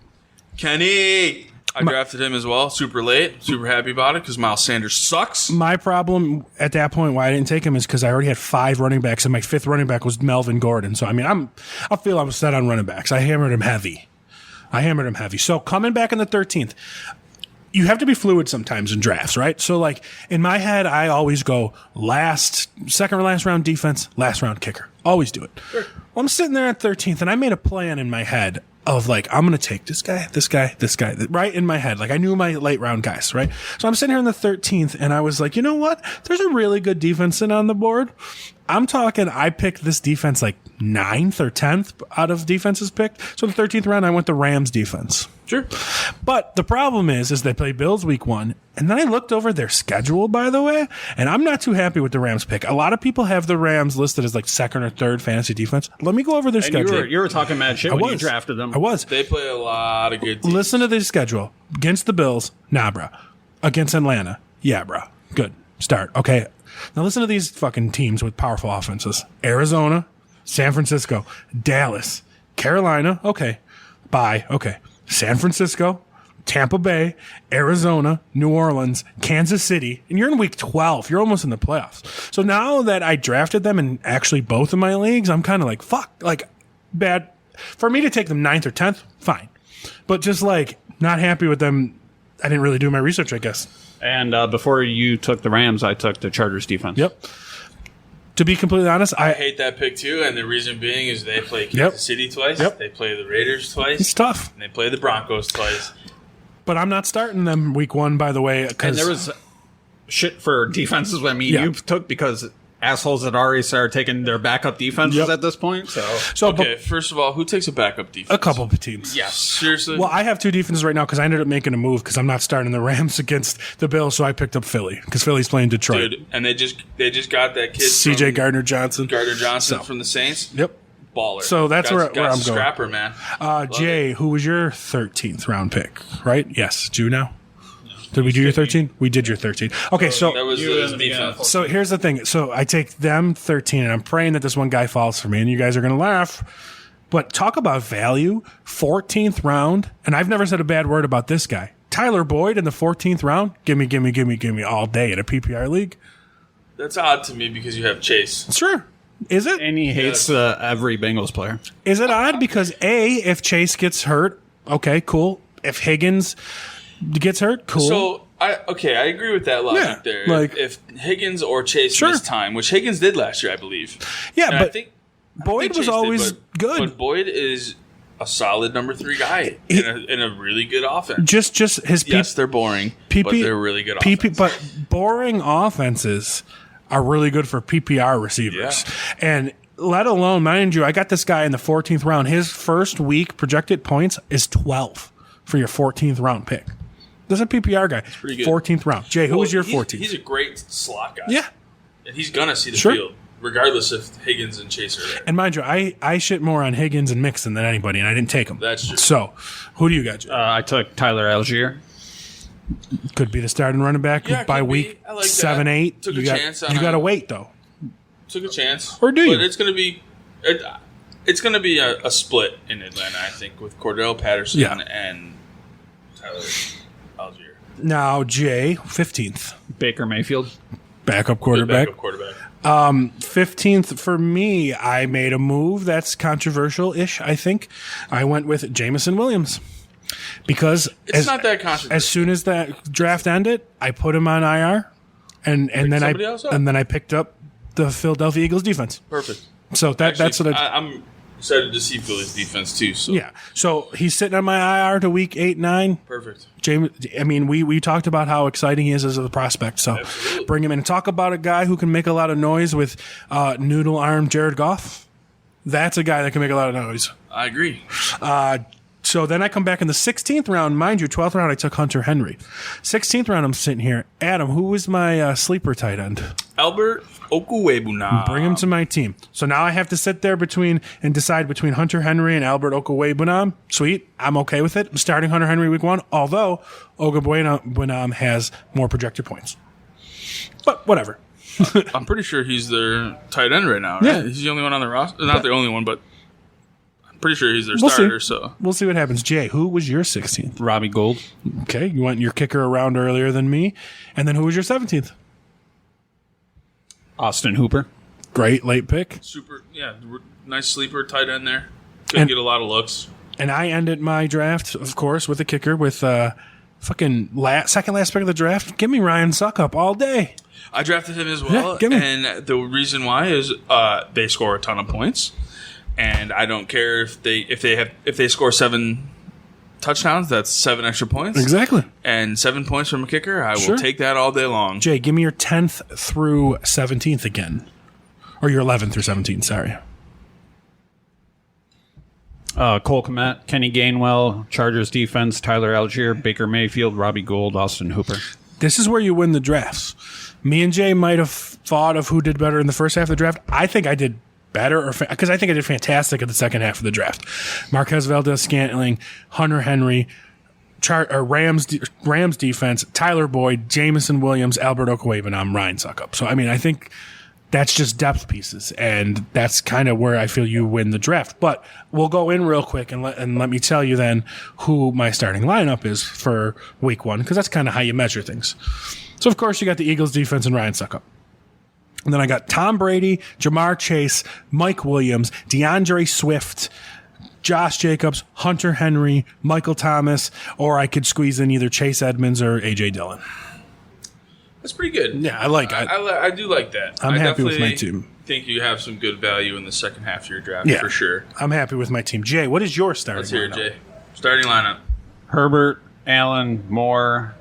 Kenny! I drafted him as well, super late. Super happy about it because Miles Sanders sucks. My problem at that point, why I didn't take him, is because I already had 5 running backs, and my 5th running back was Melvin Gordon. So, I mean, I feel I'm set on running backs. I hammered him heavy. So, coming back in the 13th, you have to be fluid sometimes in drafts, right? So, like, in my head, I always go second or last round defense, last round kicker. Always do it. Sure. Well, I'm sitting there at 13th, and I made a plan in my head of, like, I'm going to take this guy, right in my head. Like, I knew my late round guys, right? So I'm sitting here in the 13th, and I was like, you know what? There's a really good defense sitting on the board. I'm talking, I picked this defense like 9th or 10th out of defenses picked. So the 13th round, I went the Rams defense. Sure. But the problem is they play Bills week 1. And then I looked over their schedule, by the way, and I'm not too happy with the Rams pick. A lot of people have the Rams listed as like 2nd or 3rd fantasy defense. Let me go over their schedule. You were talking mad shit when you drafted them. I was. They play a lot of good teams. Listen to the schedule. Against the Bills, nah, bro. Against Atlanta, yeah, bro. Good. Start. Okay. Now listen to these fucking teams with powerful offenses. Arizona, San Francisco, Dallas, Carolina, okay. Bye, okay. San Francisco, Tampa Bay, Arizona, New Orleans, Kansas City, and you're in week 12. You're almost in the playoffs. So now that I drafted them in actually both of my leagues, I'm kind of like, fuck, like, bad. For me to take them 9th or 10th, fine. But just like, not happy with them I didn't really do my research, I guess. And before you took the Rams, I took the Chargers defense. Yep. To be completely honest, I hate that pick too, and the reason being is they play Kansas City twice, they play the Raiders twice. It's tough. And they play the Broncos twice. But I'm not starting them week 1, by the way. And there was shit for defenses when you took because assholes had already started taking their backup defenses at this point. So okay, first of all, who takes a backup defense? A couple of teams. Yeah, seriously. Well, I have 2 defenses right now because I ended up making a move because I'm not starting the Rams against the Bills, so I picked up Philly because Philly's playing Detroit. Dude, and they just got that kid CJ Gardner-Johnson. From the Saints. Yep. Baller. So that's where I'm going. Scrapper, man. Jay, who was your 13th round pick, right? Yes. Do you now? Did we do your 13? We did your 13. Okay, so that was the defense. So here's the thing. So I take them 13, and I'm praying that this one guy falls for me, and you guys are going to laugh. But talk about value, 14th round, and I've never said a bad word about this guy. Tyler Boyd in the 14th round, give me all day in a PPR league. That's odd to me because you have Chase. Sure. Is it? And he hates every Bengals player. Is it odd? Because if Chase gets hurt, okay, cool. If Higgins gets hurt, cool. So I agree with that logic there. Like, if Higgins or Chase missed time, which Higgins did last year, I believe. Yeah, and but I think Boyd was always good. But Boyd is a solid number 3 guy in a really good offense. Just his yes, they're boring, but they're really good offense. But boring offenses are really good for PPR receivers. Yeah. And let alone, mind you, I got this guy in the 14th round. His first week projected points is 12 for your 14th round pick. This is a PPR guy. That's pretty good. 14th round. Jay, who was your 14th? He's a great slot guy. Yeah. And he's going to see the field, regardless if Higgins and Chase are there. And mind you, I shit more on Higgins and Mixon than anybody, and I didn't take them. That's true. So, who do you got, Jay? I took Tyler Algier. Could be the starting running back by week I like 7, 8. Took a chance on You got to wait, though. Took a chance. Or do you? But it's going to be... It's going to be a split in Atlanta, I think, with Cordell Patterson and Tyler Algier. Now, Jay, 15th. Baker Mayfield. Backup quarterback. 15th for me, I made a move that's controversial-ish, I think. I went with Jameson Williams. Because it's not that controversial. As soon as that draft ended, I put him on IR, and then I picked up the Philadelphia Eagles defense. Perfect. So that's what I'm excited to see Philly's defense too. So. Yeah. So he's sitting on my IR to week 8, 9. Perfect. James, I mean, we talked about how exciting he is as a prospect. So bring him in and talk about a guy who can make a lot of noise with noodle arm Jared Goff. That's a guy that can make a lot of noise. I agree. So then I come back in the 16th round. Mind you, 12th round, I took Hunter Henry. 16th round, I'm sitting here. Adam, who was my sleeper tight end? Albert Okwuegbunam. Bring him to my team. So now I have to sit there and decide between Hunter Henry and Albert Okwuegbunam. Sweet. I'm okay with it. I'm starting Hunter Henry week 1, although Okwuegbunam has more projected points. But whatever. I'm pretty sure he's their tight end right now, right? Yeah. He's the only one on the roster. Not the only one, but pretty sure he's their starter. So we'll see what happens. Jay, who was your 16th? Robbie Gould. Okay, you went your kicker around earlier than me. And then who was your 17th? Austin Hooper. Great late pick. Nice sleeper tight end there. Could get a lot of looks. And I ended my draft, of course, with a kicker with second last pick of the draft. Give me Ryan Suckup all day. I drafted him as well. Yeah, and the reason why is they score a ton of points. And I don't care if they score 7 touchdowns, that's 7 extra points. Exactly. And 7 points from a kicker, I will take that all day long. Jay, give me your 10th through 17th again. Or your 11th through 17th, sorry. Cole Kmet, Kenny Gainwell, Chargers defense, Tyler Algier, Baker Mayfield, Robbie Gould, Austin Hooper. This is where you win the drafts. Me and Jay might have thought of who did better in the first half of the draft. I think I did better, because I think I did fantastic at the second half of the draft. Marquez Valdez-Scantling, Hunter Henry, Rams defense, Tyler Boyd, Jameson Williams, Albert Okwuegbunam, Ryan Suckup. So, I mean, I think that's just depth pieces, and that's kind of where I feel you win the draft. But we'll go in real quick and let me tell you then who my starting lineup is for week 1, because that's kind of how you measure things. So, of course, you got the Eagles defense and Ryan Suckup. And then I got Tom Brady, Jamar Chase, Mike Williams, DeAndre Swift, Josh Jacobs, Hunter Henry, Michael Thomas, or I could squeeze in either Chase Edmonds or A.J. Dillon. That's pretty good. Yeah, I I do like that. I'm happy with my definitely team. think you have some good value in the second half of your draft Yeah. for sure. I'm happy with my team. Jay, what is your starting Let's hear it, lineup? Jay. Starting lineup. Herbert, Allen, Moore,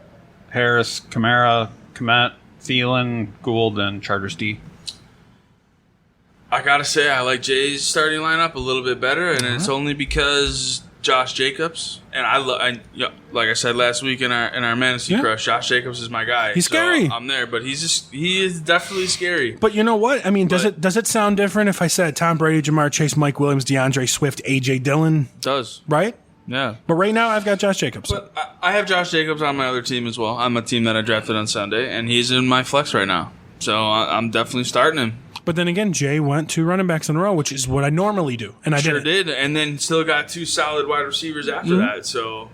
Harris, Kamara, Komet, Thielin, Gould, and Chargers D. I gotta say, I like Jay's starting lineup a little bit better, and it's only because Josh Jacobs and like I said last week in our fantasy crush, Josh Jacobs is my guy. He's scary. I'm there, but he is definitely scary. But you know what? I mean, does it sound different if I said Tom Brady, Jamar Chase, Mike Williams, DeAndre Swift, A.J. Dillon? It does. Right? Yeah. But right now, I've got Josh Jacobs. But I have Josh Jacobs on my other team as well. I'm a team that I drafted on Sunday, and he's in my flex right now. So I'm definitely starting him. But then again, Jay went 2 running backs in a row, which is what I normally do. And I Sure did. And then still got 2 solid wide receivers after that. So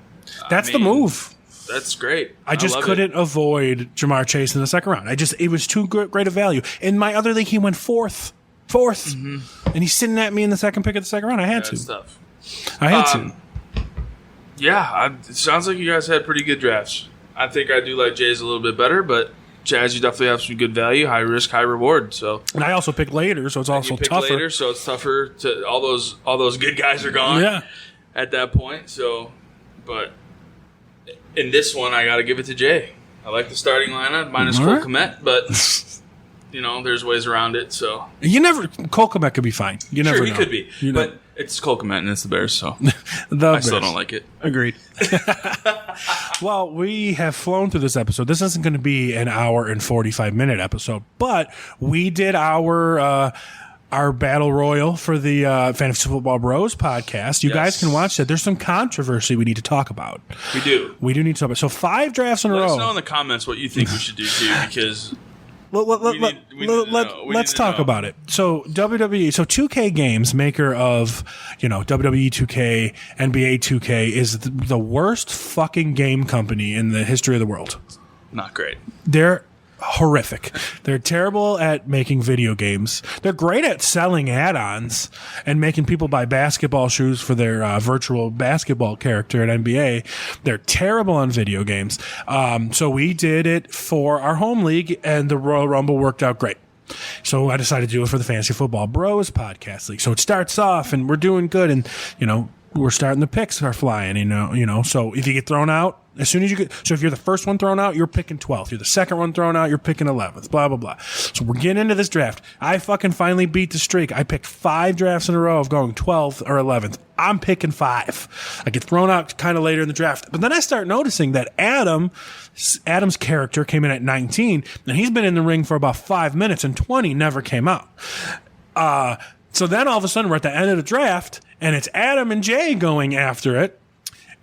That's the move. That's great. I just love couldn't it. avoid Jamar Chase in the second round. It was too great a value. In my other league, he went fourth. And he's sitting at me in the second pick of the second round. I had That's to. tough. I had to. Yeah, it sounds like you guys had pretty good drafts. I think I do like Jay's a little bit better, but Chazz, you definitely have some good value, high risk, high reward. So, And I also picked later, so it's also you pick tougher. later, so it's tougher. To all those good guys are gone. Yeah. At that point. So, but in this one, I got to give it to Jay. I like the starting lineup minus Cole Kmet, but there's ways around it. So Cole Kmet could be fine. You never sure, know. he could be, You know. but it's Cole Kmet and it's the Bears, so I still don't like it. Agreed. Well, we have flown through this episode. This isn't going to be an hour and 45-minute episode, but we did our battle royal for the Fantasy Football Bros podcast. You guys can watch that. There's some controversy we need to talk about. We do. We do need to talk about. So 5 drafts in a Let row. us know in the comments what you think we should do too, because Let's talk about it. So WWE, 2K Games, maker of WWE 2K, NBA 2K, is the worst fucking game company in the history of the world. not great. They're horrific. They're terrible at making video games. They're great at selling add-ons and making people buy basketball shoes for their virtual basketball character at NBA. They're terrible on video games. So we did it for our home league, and the Royal Rumble worked out great. So I decided to do it for the Fantasy Football Bros podcast league. So it starts off, and we're doing good, and we're starting, the picks are flying. So if you get thrown out, as soon as you get, so if you're the first one thrown out, you're picking 12th. You're the second one thrown out, you're picking 11th. Blah blah blah. So we're getting into this draft. I fucking finally beat the streak. I picked 5 drafts in a row of going 12th or 11th. I'm picking 5. I get thrown out kind of later in the draft, but then I start noticing that Adam's character came in at 19, and he's been in the ring for about 5 minutes, and 20 never came out. So then all of a sudden we're at the end of the draft, and it's Adam and Jay going after it.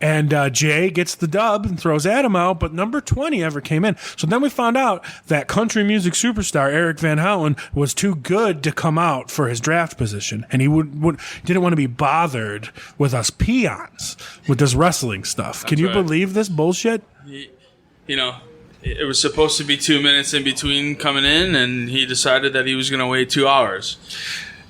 And Jay gets the dub and throws Adam out, but number 20 ever came in. So then we found out that country music superstar Eric Van Houten was too good to come out for his draft position, and he didn't want to be bothered with us peons with this wrestling stuff. Can you believe this bullshit? It was supposed to be 2 minutes in between coming in, and he decided that he was going to wait 2 hours.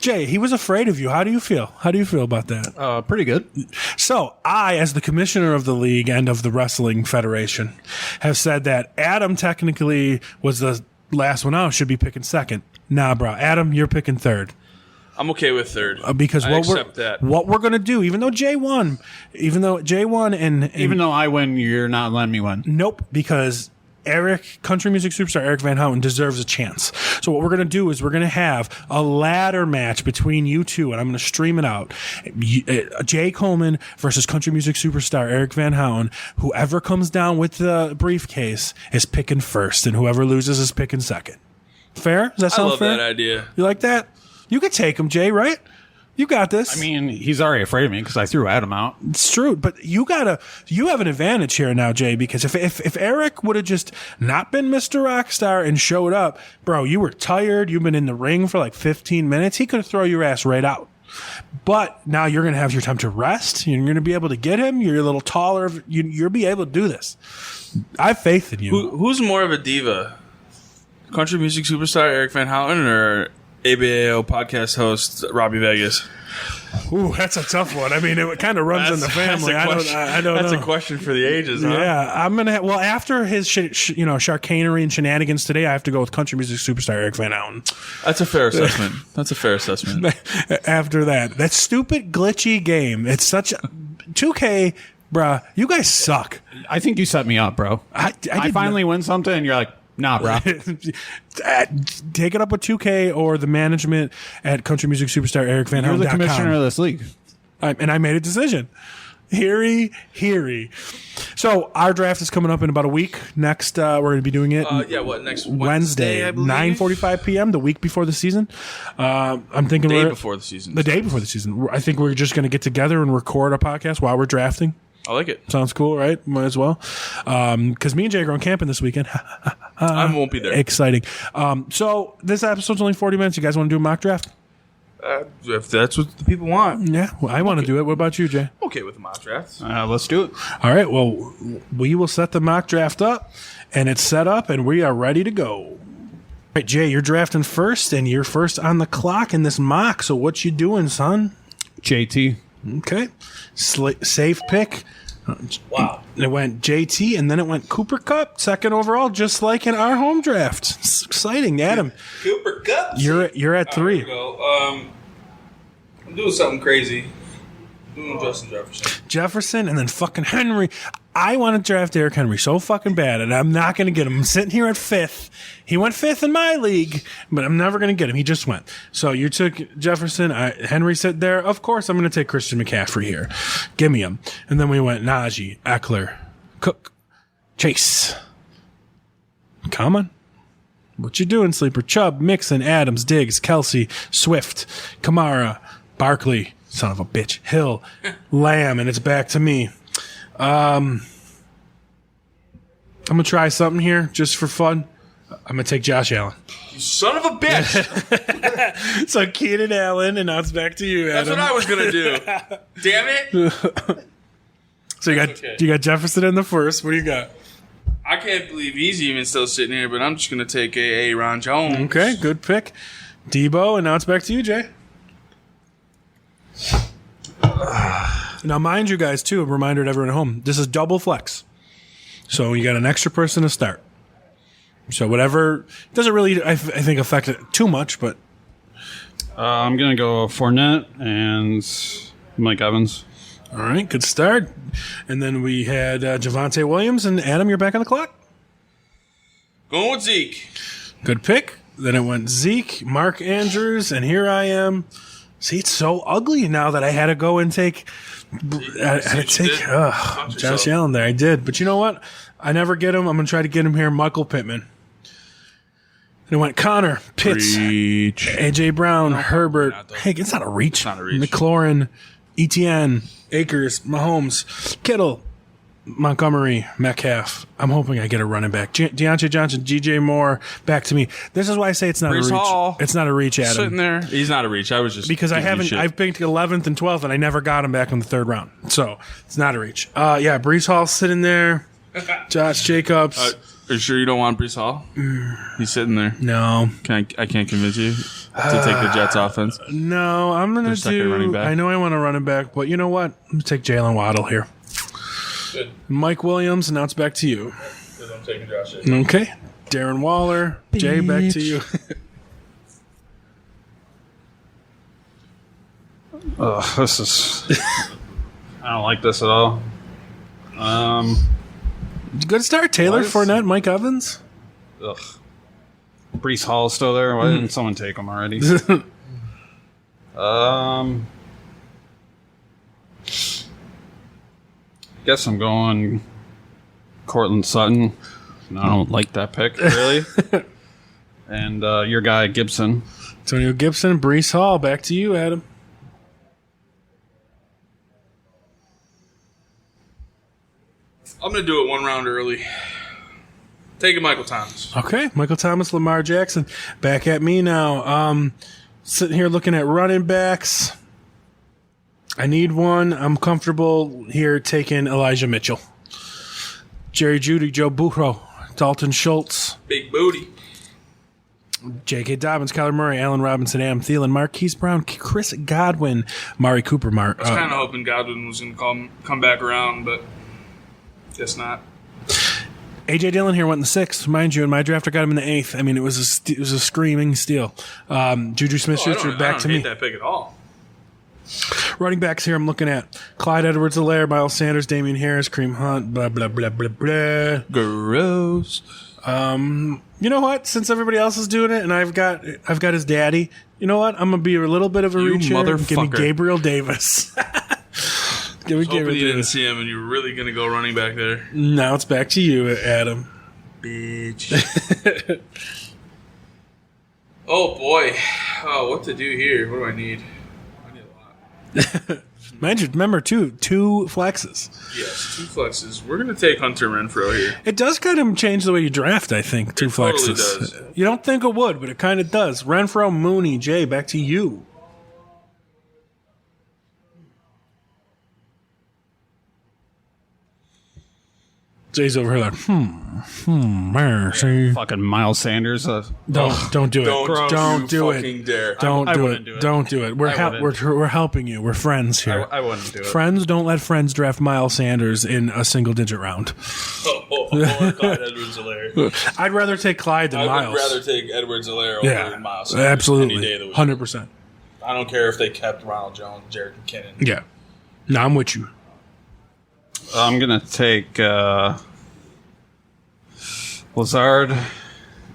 Jay, he was afraid of you. How do you feel? How do you feel about that? Pretty good. So I, as the commissioner of the league and of the wrestling federation, have said that Adam technically was the last one out, should be picking second. Nah, bro. Adam, you're picking third. I'm okay with third. Because what we're going to do, even though Jay won, and Even though I win, you're not letting me win. Nope, because country music superstar Eric Van Houten deserves a chance. So what we're going to do is we're going to have a ladder match between you two, and I'm going to stream it out. Jay Coleman versus country music superstar Eric Van Houten. Whoever comes down with the briefcase is picking first, and whoever loses is picking second. Fair? Does that sound fair? I love that idea. You like that? You could take him, Jay, right? You got this. I mean, he's already afraid of me because I threw Adam out. It's true, but you have an advantage here now, Jay, because if Eric would have just not been Mr. Rockstar and showed up, bro, you were tired, you've been in the ring for like 15 minutes, he could have thrown your ass right out. But now you're going to have your time to rest, you're going to be able to get him, you're a little taller, you'll be able to do this. I have faith in you. Who's more of a diva? Country music superstar Eric Van Houten or ABAO podcast host Robbie Vegas. Ooh, that's a tough one. I mean, it kind of runs in the family. I don't know. That's a question for the ages, huh? Yeah, I'm gonna. Well, after his sharkanery and shenanigans today, I have to go with country music superstar Eric Van Houten. That's a fair assessment. After that stupid glitchy game. It's such a 2K, bruh. You guys suck. I think you set me up, bro. I finally win something, and you're like, nah, bro. Take it up with 2K or the management at country music superstar Eric Van Houten. You're the commissioner of this league. And I made a decision. Heary. So our draft is coming up in about a week. Next, we're going to be doing it. Next Wednesday, I believe? 9:45 p.m. the week before the season. I'm thinking The day before the season. The day before the season. I think we're just going to get together and record a podcast while we're drafting. I like it. Sounds cool, right? Might as well. Because me and Jay are going camping this weekend. I won't be there. Exciting. So this episode's only 40 minutes. You guys want to do a mock draft? If that's what the people want. Yeah, well, I want to do it. What about you, Jay? Okay with the mock drafts. Let's do it. All right. Well, we will set the mock draft up, and it's set up, and we are ready to go. All right, Jay, you're drafting first, and you're first on the clock in this mock. So what you doing, son? JT. Okay. Safe pick. Wow. It went JT, and then it went Cooper Kupp, second overall, just like in our home draft. It's exciting, Adam. Cooper Kupp. You're at 3. Here we go. I'm doing something crazy. I'm doing Justin Jefferson, and then fucking Henry. I want to draft Derrick Henry so fucking bad, and I'm not going to get him. I'm sitting here at 5th. He went 5th in my league, but I'm never going to get him. He just went. So you took Jefferson. Henry sat there. Of course, I'm going to take Christian McCaffrey here. Give me him. And then we went Najee, Eckler, Cook, Chase. Come on. What you doing, sleeper? Chubb, Mixon, Adams, Diggs, Kelsey, Swift, Kamara, Barkley, son of a bitch, Hill, Lamb, and it's back to me. I'm going to try something here just for fun. I'm going to take Josh Allen. You son of a bitch. So Keenan Allen, and now it's back to you, Adam. That's what I was going to do. Damn it. So you got Jefferson in the first. What do you got? I can't believe he's even still sitting here, but I'm just going to take Aaron Jones. Okay, good pick. Debo, and now it's back to you, Jay. Now, mind you guys, too, a reminder to everyone at home, this is double flex. So you got an extra person to start. So whatever, doesn't really, I think, affect it too much, but. I'm going to go Fournette and Mike Evans. All right, good start. And then we had Javonte Williams, and Adam, you're back on the clock. Going with Zeke. Good pick. Then it went Zeke, Mark Andrews, and here I am. See, it's so ugly now that I had to go and take Josh Allen there. I did. But you know what? I never get him. I'm going to try to get him here. Michael Pittman. And it went Connor, Pitts, A.J. Brown, Herbert. Hey, it's not a reach. It's not a reach. McLaurin, Etienne, Akers, Mahomes, Kittle, Montgomery, Metcalf. I'm hoping I get a running back. Deontay Johnson, G.J. Moore, back to me. This is why I say it's not Brees a reach. Hall. It's not a reach, Adam. Sitting there. He's not a reach. I was just Because I've picked 11th and 12th, and I never got him back in the 3rd round. So it's not a reach. Yeah, Brees Hall sitting there. Josh Jacobs. Are you sure you don't want Brees Hall? He's sitting there. No. I can't convince you to take the Jets offense. No, I'm going to second running do... back. I know I want a running back, but you know what? I'm going to take Jalen Waddle here. Good. Mike Williams, and now it's back to you. Because I'm taking Josh. Okay. Darren Waller. Jay, back to you. This is... I don't like this at all. Good start, Taylor Fournette, Mike Evans. Ugh. Brees Hall still there. Why didn't someone take him already? Guess I'm going Cortland Sutton. I don't like that pick, really. And your guy, Gibson. Antonio Gibson, Brees Hall. Back to you, Adam. I'm going to do it one round early. Taking Michael Thomas. Okay, Michael Thomas, Lamar Jackson. Back at me now. Sitting here looking at running backs. I need one. I'm comfortable here taking Elijah Mitchell. Jerry Jeudy, Joe Burrow, Dalton Schultz. Big booty. J.K. Dobbins, Kyler Murray, Allen Robinson, Adam Thielen, Marquise Brown, Chris Godwin, Mari Cooper. I was kind of hoping Godwin was going to come back around, but guess not. A.J. Dillon here went in the 6th. Mind you, in my draft, I got him in the 8th. I mean, it was a screaming steal. Juju Smith-Schuster back to me. I don't hate that pick at all. Running backs here, I'm looking at Clyde Edwards-Helaire, Miles Sanders, Damian Harris, Kareem Hunt, blah, blah, blah, blah, blah. Gross. You know what? Since everybody else is doing it, and I've got his daddy, you know what? I'm going to be a little bit of a reach here and give me Gabriel Davis. Give me Gabriel Davis. You didn't Davis. see him, and you were really going to go running back there. Now it's back to you, Adam. Bitch. Oh, boy. Oh, what to do here? What do I need? I need a lot. Mind you, remember, two flexes. Yes, 2 flexes. We're going to take Hunter Renfrow here. It does kind of change the way you draft, I think, 2 flexes. Totally does. You don't think it would, but it kind of does. Renfrow, Mooney, Jay, back to you. Jay's over here like, mercy. Fucking Miles Sanders. Don't do it. Don't do it. Dare. Don't I do wouldn't it. do it. Don't do it. We're helping you. We're friends here. I wouldn't do it. Friends don't let friends draft Miles Sanders in a single-digit round. Clyde Edwards-Helaire. I'd rather take Clyde than Miles. I would rather take Edwards-Helaire over Miles Sanders absolutely. any day of the week. 100%. I don't care if they kept Ronald Jones, Jared McKinnon. Yeah. No, I'm with you. I'm going to take Lazard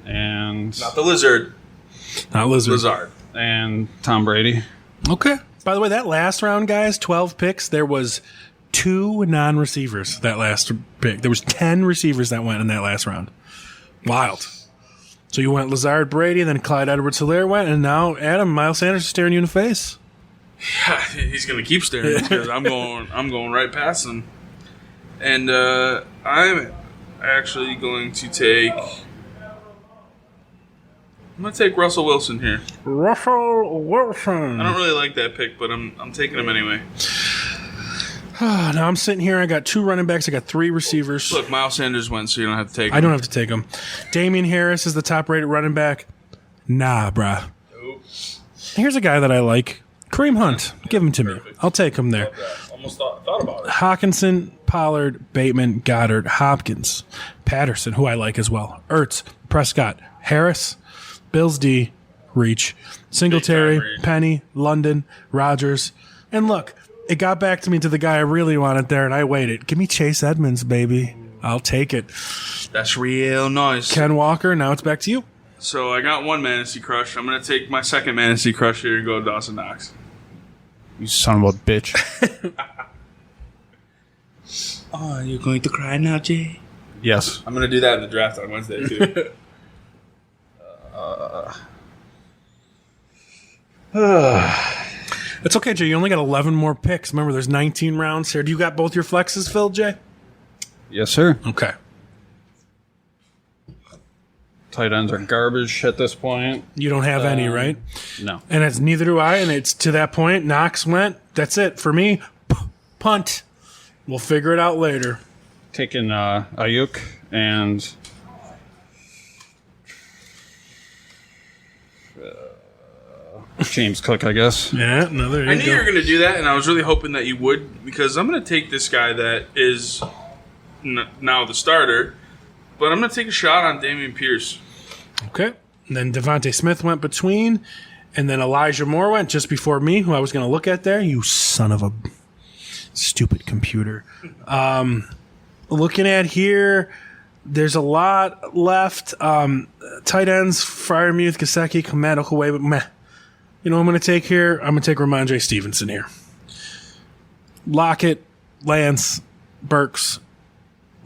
and... Not the Lizard. Not Lizard. Lazard. And Tom Brady. Okay. By the way, that last round, guys, 12 picks, there was 2 non-receivers that last pick. There was 10 receivers that went in that last round. Wild. So you went Lazard, Brady, then Clyde Edwards-Helaire went, and now Adam, Miles Sanders is staring you in the face. Yeah, he's going to keep staring because I'm going right past him. And I'm actually going to take... I'm going to take Russell Wilson here. Russell Wilson. I don't really like that pick, but I'm taking him anyway. Now I'm sitting here. I got 2 running backs. I got 3 receivers. Look, Miles Sanders went, so you don't have to take him. I don't have to take him. Damian Harris is the top-rated running back. Nah, bruh. Nope. Here's a guy that I like. Kareem Hunt. Give him to me. I'll take him there. Almost thought about it. Hawkinson, Pollard, Bateman, Goddard, Hopkins, Patterson, who I like as well. Ertz, Prescott, Harris, Bills D, Reach, Singletary, Reach. Penny, London, Rodgers. And look, it got back to me to the guy I really wanted there, and I waited. Give me Chase Edmonds, baby. I'll take it. That's real nice. Ken Walker, now it's back to you. So I got one Fantasy Crush. I'm going to take my second Fantasy Crush here and go Dawson Knox. You son of a bitch. Oh, you're going to cry now, Jay? Yes. I'm going to do that in the draft on Wednesday, too. It's okay, Jay. You only got 11 more picks. Remember, there's 19 rounds here. Do you got both your flexes filled, Jay? Yes, sir. Okay. Tight ends are garbage at this point. You don't have any, right? No. And it's neither do I, and it's to that point. Knox went. That's it. For me, punt. We'll figure it out later. Taking Ayuk and James Cook, I guess. Yeah, no, there you I knew go. you were going to do that, and I was really hoping that you would, because I'm going to take this guy that is now the starter, but I'm going to take a shot on Dameon Pierce. Okay. And then Devontae Smith went between, and then Elijah Moore went just before me, who I was going to look at there. You son of a stupid computer. Looking at here, there's a lot left. Tight ends, Freiermuth, Gesicki, Komet, Okaway, but meh. You know what I'm going to take here? I'm going to take Ramondre Stevenson here. Lockett, Lance, Burks.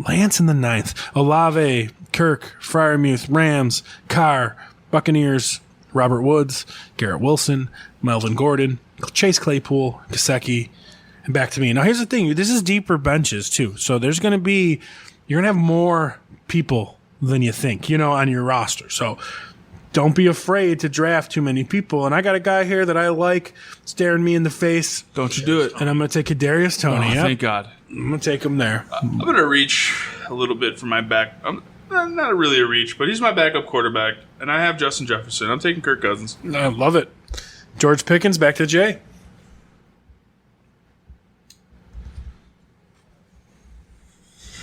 Lance in the 9th. Olave, Kirk, Freiermuth, Rams, Carr, Buccaneers, Robert Woods, Garrett Wilson, Melvin Gordon, Chase Claypool, Gesicki, and back to me. Now, here's the thing. This is deeper benches, too. So there's going to be – you're going to have more people than you think, on your roster. So don't be afraid to draft too many people. And I got a guy here that I like staring me in the face. Don't you do it. And I'm going to take Kadarius Toney. Oh, Yep. thank God. I'm going to take him there. I'm going to reach a little bit for my back. I'm going not really a reach, but he's my backup quarterback, and I have Justin Jefferson. I'm taking Kirk Cousins. I love it. George Pickens, back to Jay.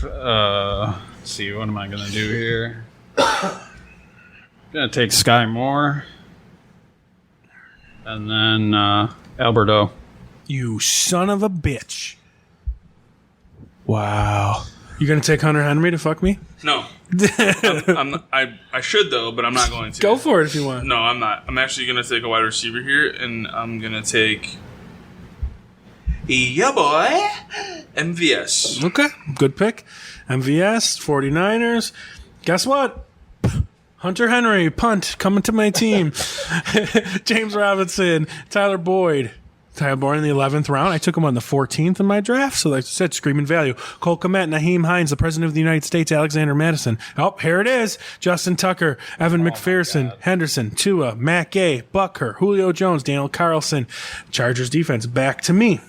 Let's see, what am I going to do here? Going to take Sky Moore. And then Alberto. You son of a bitch. Wow. You going to take Hunter Henry to fuck me? No. I should, though, but I'm not going to. Go for it if you want. No, I'm not. I'm actually going to take a wide receiver here, and I'm going to take... Yeah, boy. MVS. Okay, good pick. MVS, 49ers. Guess what? Hunter Henry, punt, coming to my team. James Robinson, Tyler Boyd. Tyler Boyd in the 11th round. I took him on the 14th in my draft, so like I said, screaming value. Cole Kmet, Naheem Hines, the President of the United States, Alexander Madison. Oh, here it is. Justin Tucker, Evan McPherson, Henderson, Tua, Matt Gay, Bucker, Julio Jones, Daniel Carlson. Chargers defense, back to me.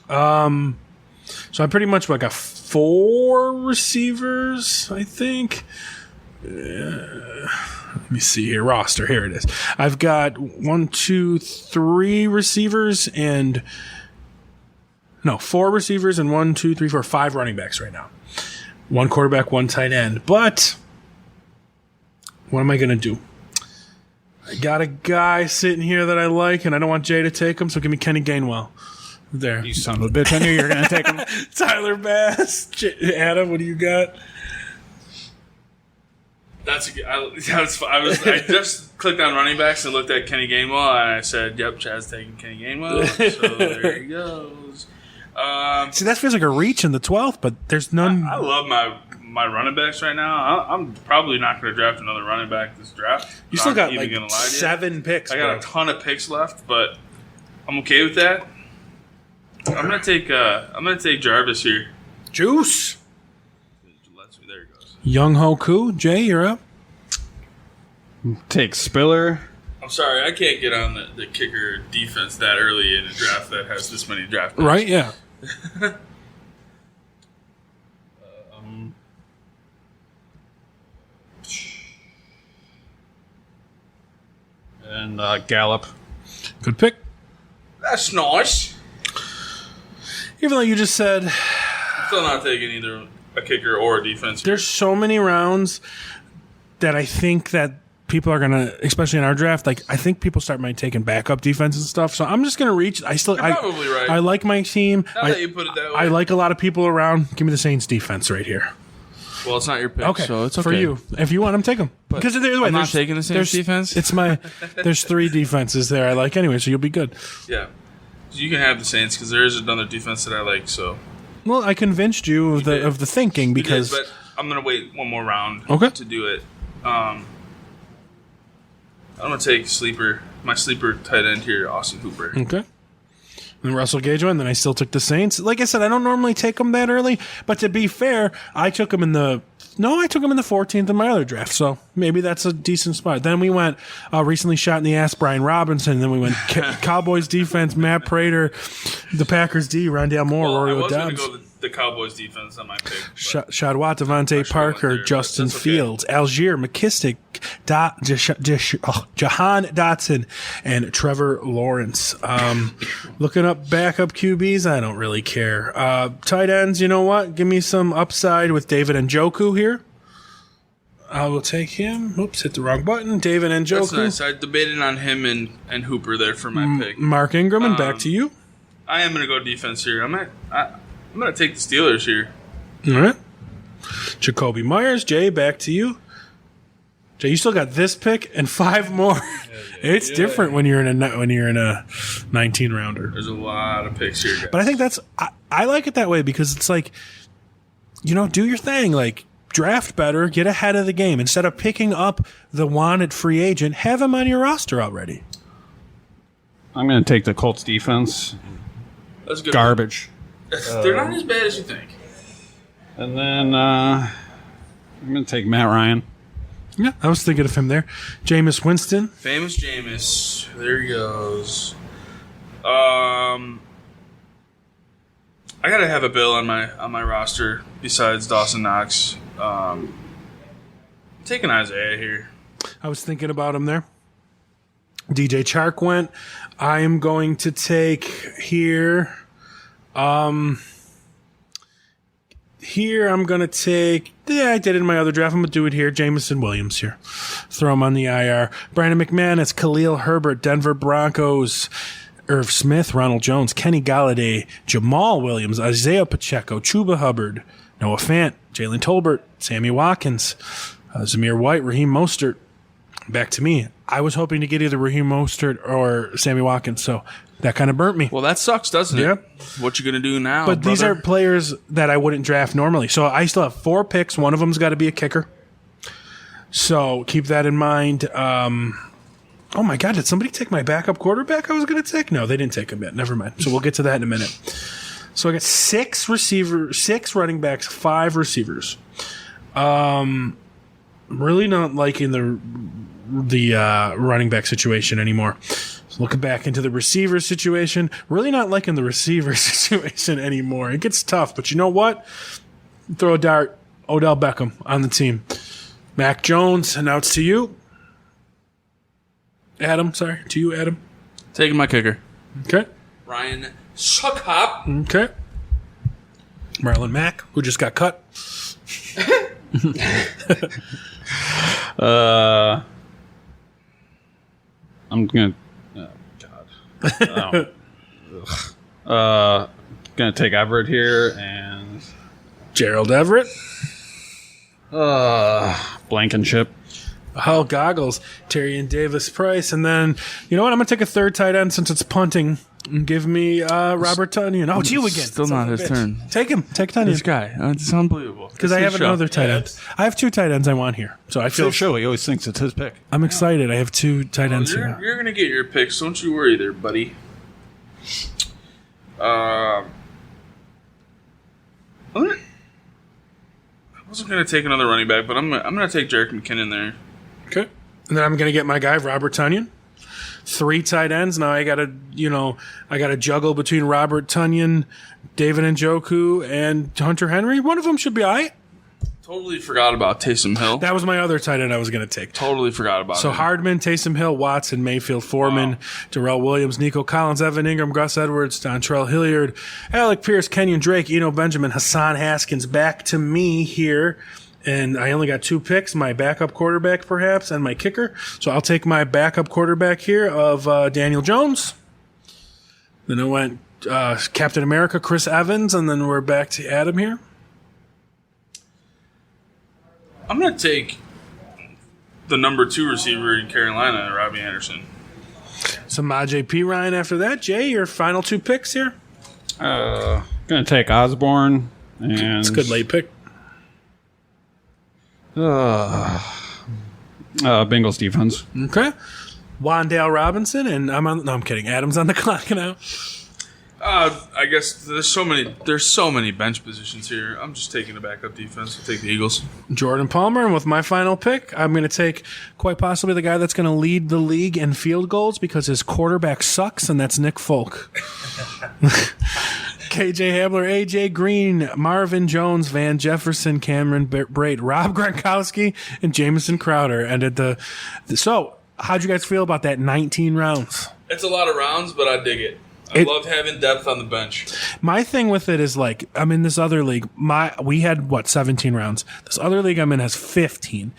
So I pretty much got 4 receivers, I think. Let me see here. Roster. Here it is. I've got 1, 2, 3 receivers and 4 receivers and 1, 2, 3, 4, 5 running backs right now. 1 quarterback, 1 tight end. But what am I going to do? I got a guy sitting here that I like, and I don't want Jay to take him, so give me Kenny Gainwell. There. You son of a bitch. I knew you were going to take him. Tyler Bass. Adam, what do you got? That's a good. I just clicked on running backs and looked at Kenny Gainwell, and I said, "Yep, Chaz taking Kenny Gainwell." So there he goes. See, that feels like a reach in the 12th, but there's none. I love my running backs right now. I'm probably not going to draft another running back this draft. You still got like gonna lie to you. 7 picks. I got a ton of picks left, but I'm okay with that. I'm gonna take Jarvis here. Juice. There he goes. Young Hoku. Jay, you're up. Take Spiller. I'm sorry, I can't get on the kicker defense that early in a draft that has this many draft picks. Right? Yeah. And Gallup. Good pick. That's nice. Even though you just said I'm still not taking either a kicker or a defense. there's so many rounds that I think that people are gonna, especially in our draft, like I think people might taking backup defense and stuff. So I'm just gonna reach. You're probably right. I like my team. Now that you put it that way. I like a lot of people around. Give me the Saints defense right here. Well, it's not your pick, Okay, so it's okay. for you. If you want them, take them. Because the way, I'm not taking the Saints defense. It's my. There's 3 defenses there I like anyway, so you'll be good. Yeah, so you can have the Saints because there is another defense that I like. So Well, I convinced you of the thinking because. but I'm gonna wait one more round. Okay. To do it. I'm gonna take my sleeper tight end here, Austin Hooper. Okay. And Russell Gage went, and then I still took the Saints. Like I said, I don't normally take them that early, but to be fair, I took them in the 14th in my other draft, so maybe that's a decent spot. Then we went recently shot in the ass Brian Robinson, then we went Cowboys defense, Matt Prater, the Packers D, Rondale Moore, Well, I Rory was gonna Dobbs. go the Cowboys defense on my pick. Shadwat, Devontae Parker, there, Justin that's okay. Fields, Algier, McKissick, Jahan Dotson, and Trevor Lawrence. Looking up backup QBs, I don't really care. Tight ends, you know what? Give me some upside with David Njoku here. I will take him. Oops, hit the wrong button. David Njoku. That's nice. I debated on him and Hooper there for my pick. Mark Ingram, and back to you. I am gonna go defense here. I'm gonna take the Steelers here. All right. Jacoby Myers. Jay, back to you. Jay, you still got this pick and 5 more. It's different when you're in a 19 rounder. There's a lot of picks here, guys. But I think I like it that way because it's like, do your thing. Like, draft better, get ahead of the game. Instead of picking up the wanted free agent, have him on your roster already. I'm going to take the Colts defense. That's good. Garbage. They're not as bad as you think. And then I'm going to take Matt Ryan. Yeah, I was thinking of him there. Jameis Winston. Famous Jameis. There he goes. I gotta have a Bill on my roster besides Dawson Knox. Taking Isaiah here. I was thinking about him there. DJ Chark went. I am going to take here. Here I'm going to take. Yeah, I did it in my other draft. I'm going to do it here. Jamison Williams here. Throw him on the IR. Brandon McManus, Khalil Herbert, Denver Broncos. Irv Smith, Ronald Jones, Kenny Galladay, Jamal Williams, Isaiah Pacheco, Chuba Hubbard, Noah Fant, Jalen Tolbert, Sammy Watkins, Zamir White, Raheem Mostert. Back to me. I was hoping to get either Raheem Mostert or Sammy Watkins, so that kind of burnt me. Well, that sucks, doesn't it? Yeah. What you going to do now, But these brother? are players that I wouldn't draft normally. So I still have 4 picks. One of them's got to be a kicker. So keep that in mind. Oh, my God. Did somebody take my backup quarterback I was going to take? No, they didn't take him yet. Never mind. So we'll get to that in a minute. So I got 6 running backs, 5 receivers. Really not liking the running back situation anymore. So looking back into the receiver situation, really not liking the receiver situation anymore. It gets tough, but you know what? Throw a dart. Odell Beckham on the team. Mac Jones, and now it's to you. Adam. Taking my kicker. Okay. Ryan Suckhop. Okay. Marlon Mack, who just got cut. I'm gonna. Oh God. Gonna take Everett here and Gerald Everett. Blankenship. Oh, goggles. Terry and Davis Price. And then, you know what? I'm going to take a third tight end since it's punting. And give me Robert Tonyan. Oh, it's you again. Still not his turn. Take him. Take Tonyan. This guy. It's unbelievable. Because I have another tight end. I have 2 tight ends I want here. So I feel Show he always thinks it's his pick. I'm excited. I have 2 tight ends here. You're going to get your picks. Don't you worry there, buddy. I wasn't going to take another running back, but I'm going to take Jerick McKinnon there. Okay. And then I'm going to get my guy, Robert Tonyan. 3 tight ends. Now I got to juggle between Robert Tonyan, David Njoku, and Hunter Henry. One of them should be all right. Totally forgot about Taysom Hill. That was my other tight end I was going to take. Totally forgot about So him. Hardman, Taysom Hill, Watson, Mayfield, Foreman, Darrell Williams, Nico Collins, Evan Ingram, Gus Edwards, Dontrell Hilliard, Alec Pierce, Kenyon Drake, Eno Benjamin, Hassan Haskins. Back to me here. And I only got 2 picks, my backup quarterback perhaps, and my kicker. So I'll take my backup quarterback here of Daniel Jones. Then I went Captain America, Chris Evans, and then we're back to Adam here. I'm going to take the number 2 receiver in Carolina, Robbie Anderson. Samaje P. Ryan after that. Jay, your final 2 picks here? Gonna take Osborne and It's a good late pick. Bengals defense. Okay. Wandale Robinson, and I'm kidding. Adam's on the clock now. I guess there's so many bench positions here. I'm just taking the backup defense. I'll take the Eagles. Jordan Palmer, and with my final pick, I'm going to take quite possibly the guy that's going to lead the league in field goals because his quarterback sucks, and that's Nick Folk. KJ Hamler, AJ Green, Marvin Jones, Van Jefferson, Cameron Brate, Rob Gronkowski, and Jamison Crowder ended the. So, how'd you guys feel about that 19 rounds? It's a lot of rounds, but I dig it. I love having depth on the bench. My thing with it is like I'm in this other league. We had 17 rounds. This other league I'm in has 15,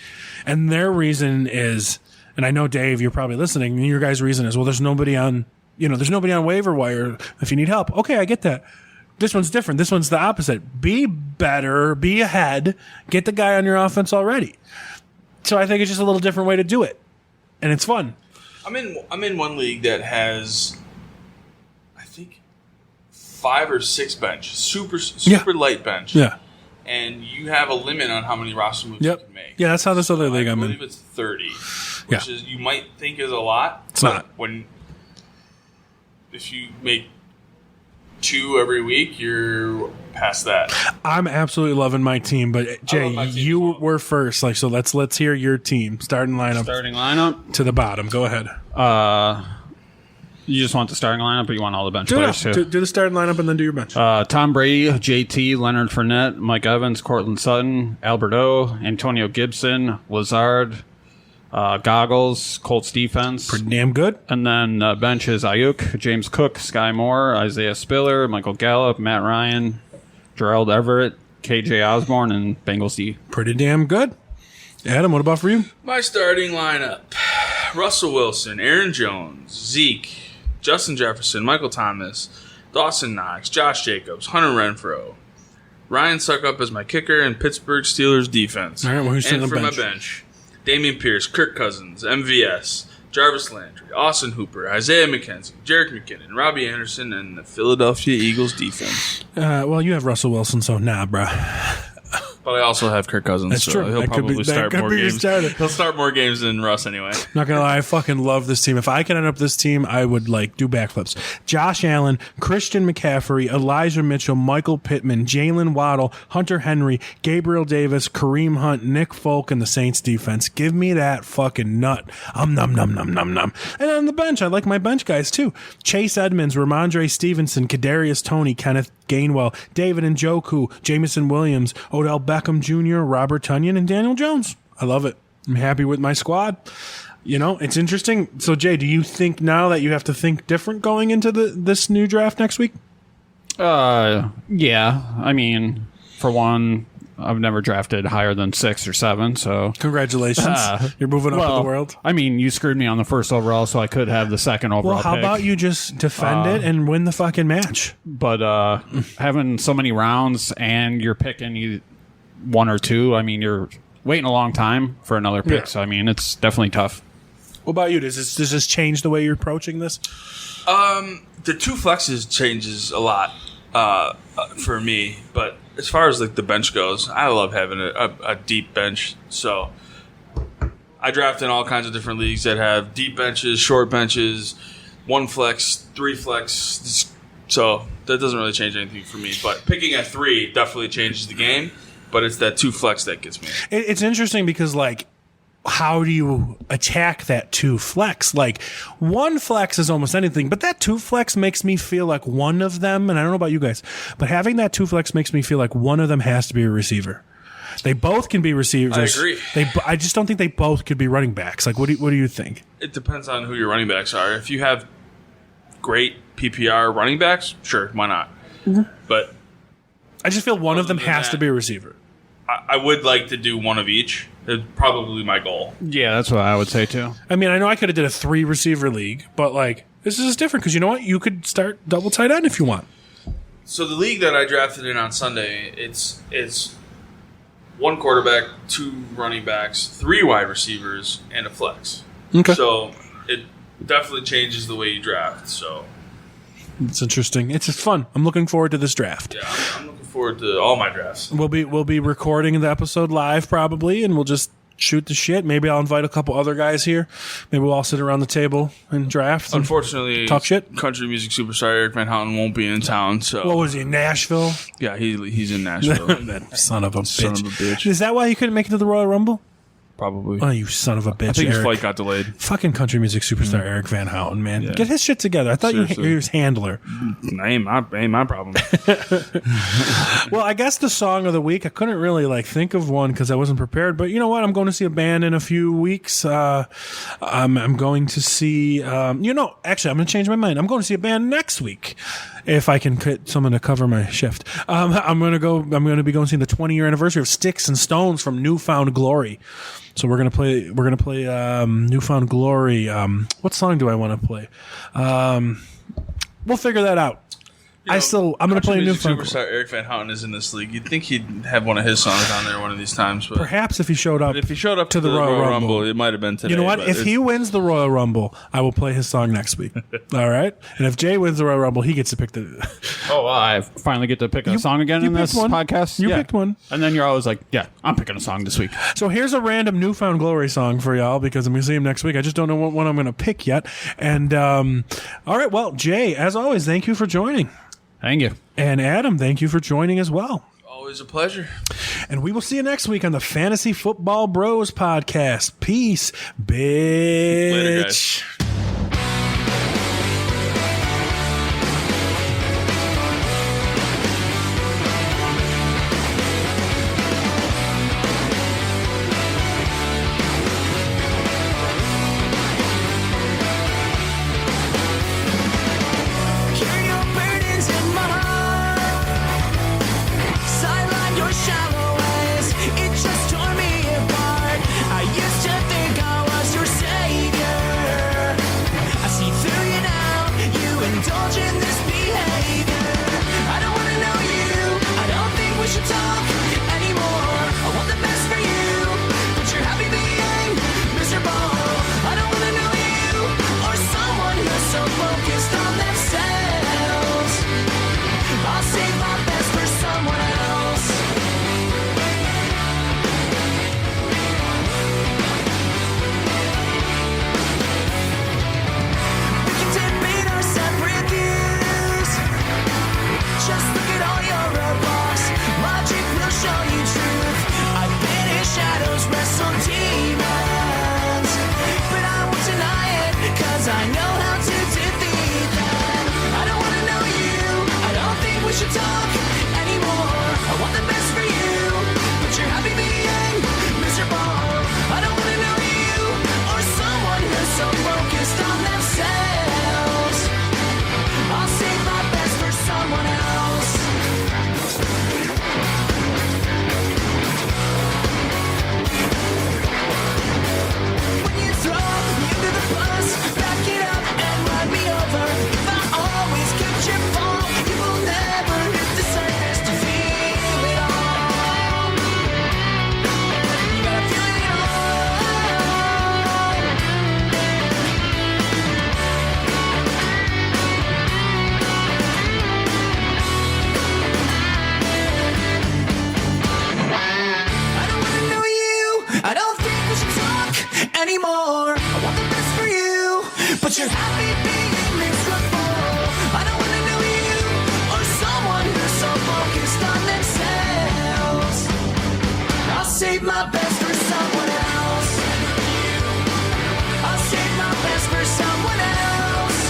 and their reason is, and I know Dave, you're probably listening. And your guys' reason is, well, there's nobody on waiver wire if you need help. Okay, I get that. This one's different. This one's the opposite. Be better, be ahead, get the guy on your offense already. So I think it's just a little different way to do it, and it's fun. I'm in one league that has, I think, 5 or 6 bench, super light bench. Yeah. And you have a limit on how many roster moves you can make. Yeah, that's how this other league I'm in. I believe it's 30, which is you might think is a lot. It's not. If you make 2 every week, you're past that. I'm absolutely loving my team, but Jay, you were first. So let's hear your team starting lineup Starting lineup to the bottom. Go ahead. You just want the starting lineup, or you want all the bench Do players too? the starting lineup and then do your bench. Tom Brady, JT, Leonard Fournette, Mike Evans, Cortland Sutton, Alberto, Antonio Gibson, Lazard, Goggles, Colts defense. Pretty damn good. And then bench is Ayuk, James Cook, Sky Moore, Isaiah Spiller, Michael Gallup, Matt Ryan, Gerald Everett, KJ Osborne, and Bengals D. Pretty damn good. Adam, what about for you? My starting lineup: Russell Wilson, Aaron Jones, Zeke, Justin Jefferson, Michael Thomas, Dawson Knox, Josh Jacobs, Hunter Renfrow, Ryan Suckup as my kicker, and Pittsburgh Steelers defense. All right, well, who's and sitting for on my bench? bench, Damian Pierce, Kirk Cousins, MVS, Jarvis Landry, Austin Hooper, Isaiah McKenzie, Jerick McKinnon, Robbie Anderson, and the Philadelphia Eagles defense. Well, you have Russell Wilson, so nah, bruh. But I also have Kirk Cousins. That's so true. He'll That could probably be- start that could more be your games. starter. He'll start more games than Russ anyway. Not gonna lie, I fucking love this team. If I could end up this team, I would do backflips. Josh Allen, Christian McCaffrey, Elijah Mitchell, Michael Pittman, Jalen Waddle, Hunter Henry, Gabriel Davis, Kareem Hunt, Nick Folk, and the Saints defense. Give me that fucking nut. Num num num num. And on the bench, I like my bench guys too. Chase Edmonds, Ramondre Stevenson, Kadarius Toney, Kenneth Gainwell, David Njoku, Jamison Williams, Odell Beckham Jr., Robert Tonyan, and Daniel Jones. I love it. I'm happy with my squad. It's interesting. So, Jay, do you think now that you have to think different going into this new draft next week? Yeah. I mean, for one, I've never drafted higher than 6 or 7, so... Congratulations. You're moving up in the world. I mean, you screwed me on the first overall, so I could have the second overall Well, how pick. about you just defend it and win the fucking match? But having so many rounds and you're picking 1 or 2, I mean, you're waiting a long time for another pick, Yeah. so I mean, it's definitely tough. What about you? Does this change the way you're approaching this? The 2 flexes changes a lot for me, but as far as the bench goes, I love having a deep bench. So I draft in all kinds of different leagues that have deep benches, short benches, 1 flex, 3 flex. So that doesn't really change anything for me. But picking at 3 definitely changes the game. But it's that 2 flex that gets me. It's interesting because, how do you attack that 2 flex? 1 flex is almost anything, but that 2 flex makes me feel like one of them, and I don't know about you guys, but having that 2 flex makes me feel like one of them has to be a receiver. They both can be receivers. I agree. I just don't think they both could be running backs. What do you think? It depends on who your running backs are. If you have great PPR running backs, sure, why not? Mm-hmm. But I just feel one of them than has that- to be a receiver. I would like to do 1 of each. It's probably my goal. Yeah, that's what I would say, too. I mean, I know I could have did a 3 receiver league, but this is different because you know what? You could start double tight end if you want. So the league that I drafted in on Sunday, it's 1 quarterback, 2 running backs, 3 wide receivers, and a flex. Okay. So it definitely changes the way you draft. So It's interesting. It's just fun. I'm looking forward to this draft. yeah, I'm looking forward to all my drafts. We'll be recording the episode live probably, and we'll just shoot the shit. Maybe I'll invite a couple other guys here. Maybe we'll all sit around the table and draft. And Unfortunately, talk shit. Country music superstar Eric Van Houten won't be in town. So What was he, Nashville? yeah, he's in Nashville. That son of a bitch. Son of a bitch. Is that why you couldn't make it to the Royal Rumble? Probably. Oh, you son of a bitch, I think his Eric. flight got delayed. Fucking country music superstar Eric Van Houten, man. Yeah. Get his shit together. I thought you Seriously. were his handler. Ain't my problem. Well, I guess the song of the week, I couldn't really think of one because I wasn't prepared. But you know what? I'm going to see a band in a few weeks. I'm going to see. Actually, I'm going to change my mind. I'm going to see a band next week if I can get someone to cover my shift. I'm going to be going to see the 20-year anniversary of Sticks and Stones from Newfound Glory. So we're gonna play Newfound Glory. What song do I want to play? We'll figure that out. I'm gonna play Newfound Glory. Superstar Eric Van Houten is in this league. You'd think he'd have one of his songs on there one of these times, but Perhaps if he showed up. if he showed up to the Royal Rumble, it might have been today. You know what? but If he wins the Royal Rumble, I will play his song next week. All right? And if Jay wins the Royal Rumble, he gets to pick the... Oh, well, I finally get to pick a song again you in this picked one. podcast. You Yeah. picked one. And then you're always like, yeah, I'm picking a song this week. So here's a random Newfound Glory song for y'all because I'm going to see him next week. I just don't know what one I'm going to pick yet. And, all right, well, Jay, as always, thank you for joining. Thank you. And Adam, thank you for joining as well. always a pleasure. And we will see you next week on the Fantasy Football Bros podcast. Peace, bitch. Later, guys. 'cause you're happy being miserable. I don't wanna know you or someone who's so focused on themselves. I'll save my best for someone else. I'll save my best for someone else.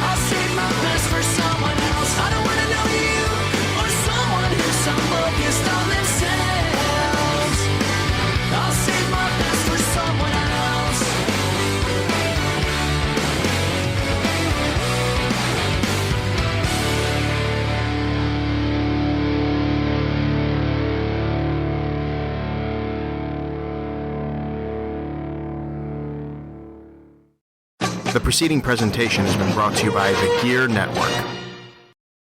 I'll save my best for someone else. I don't wanna know you or someone who's so focused on themselves. I'll save my best for someone else. The preceding presentation has been brought to you by the Gear Network.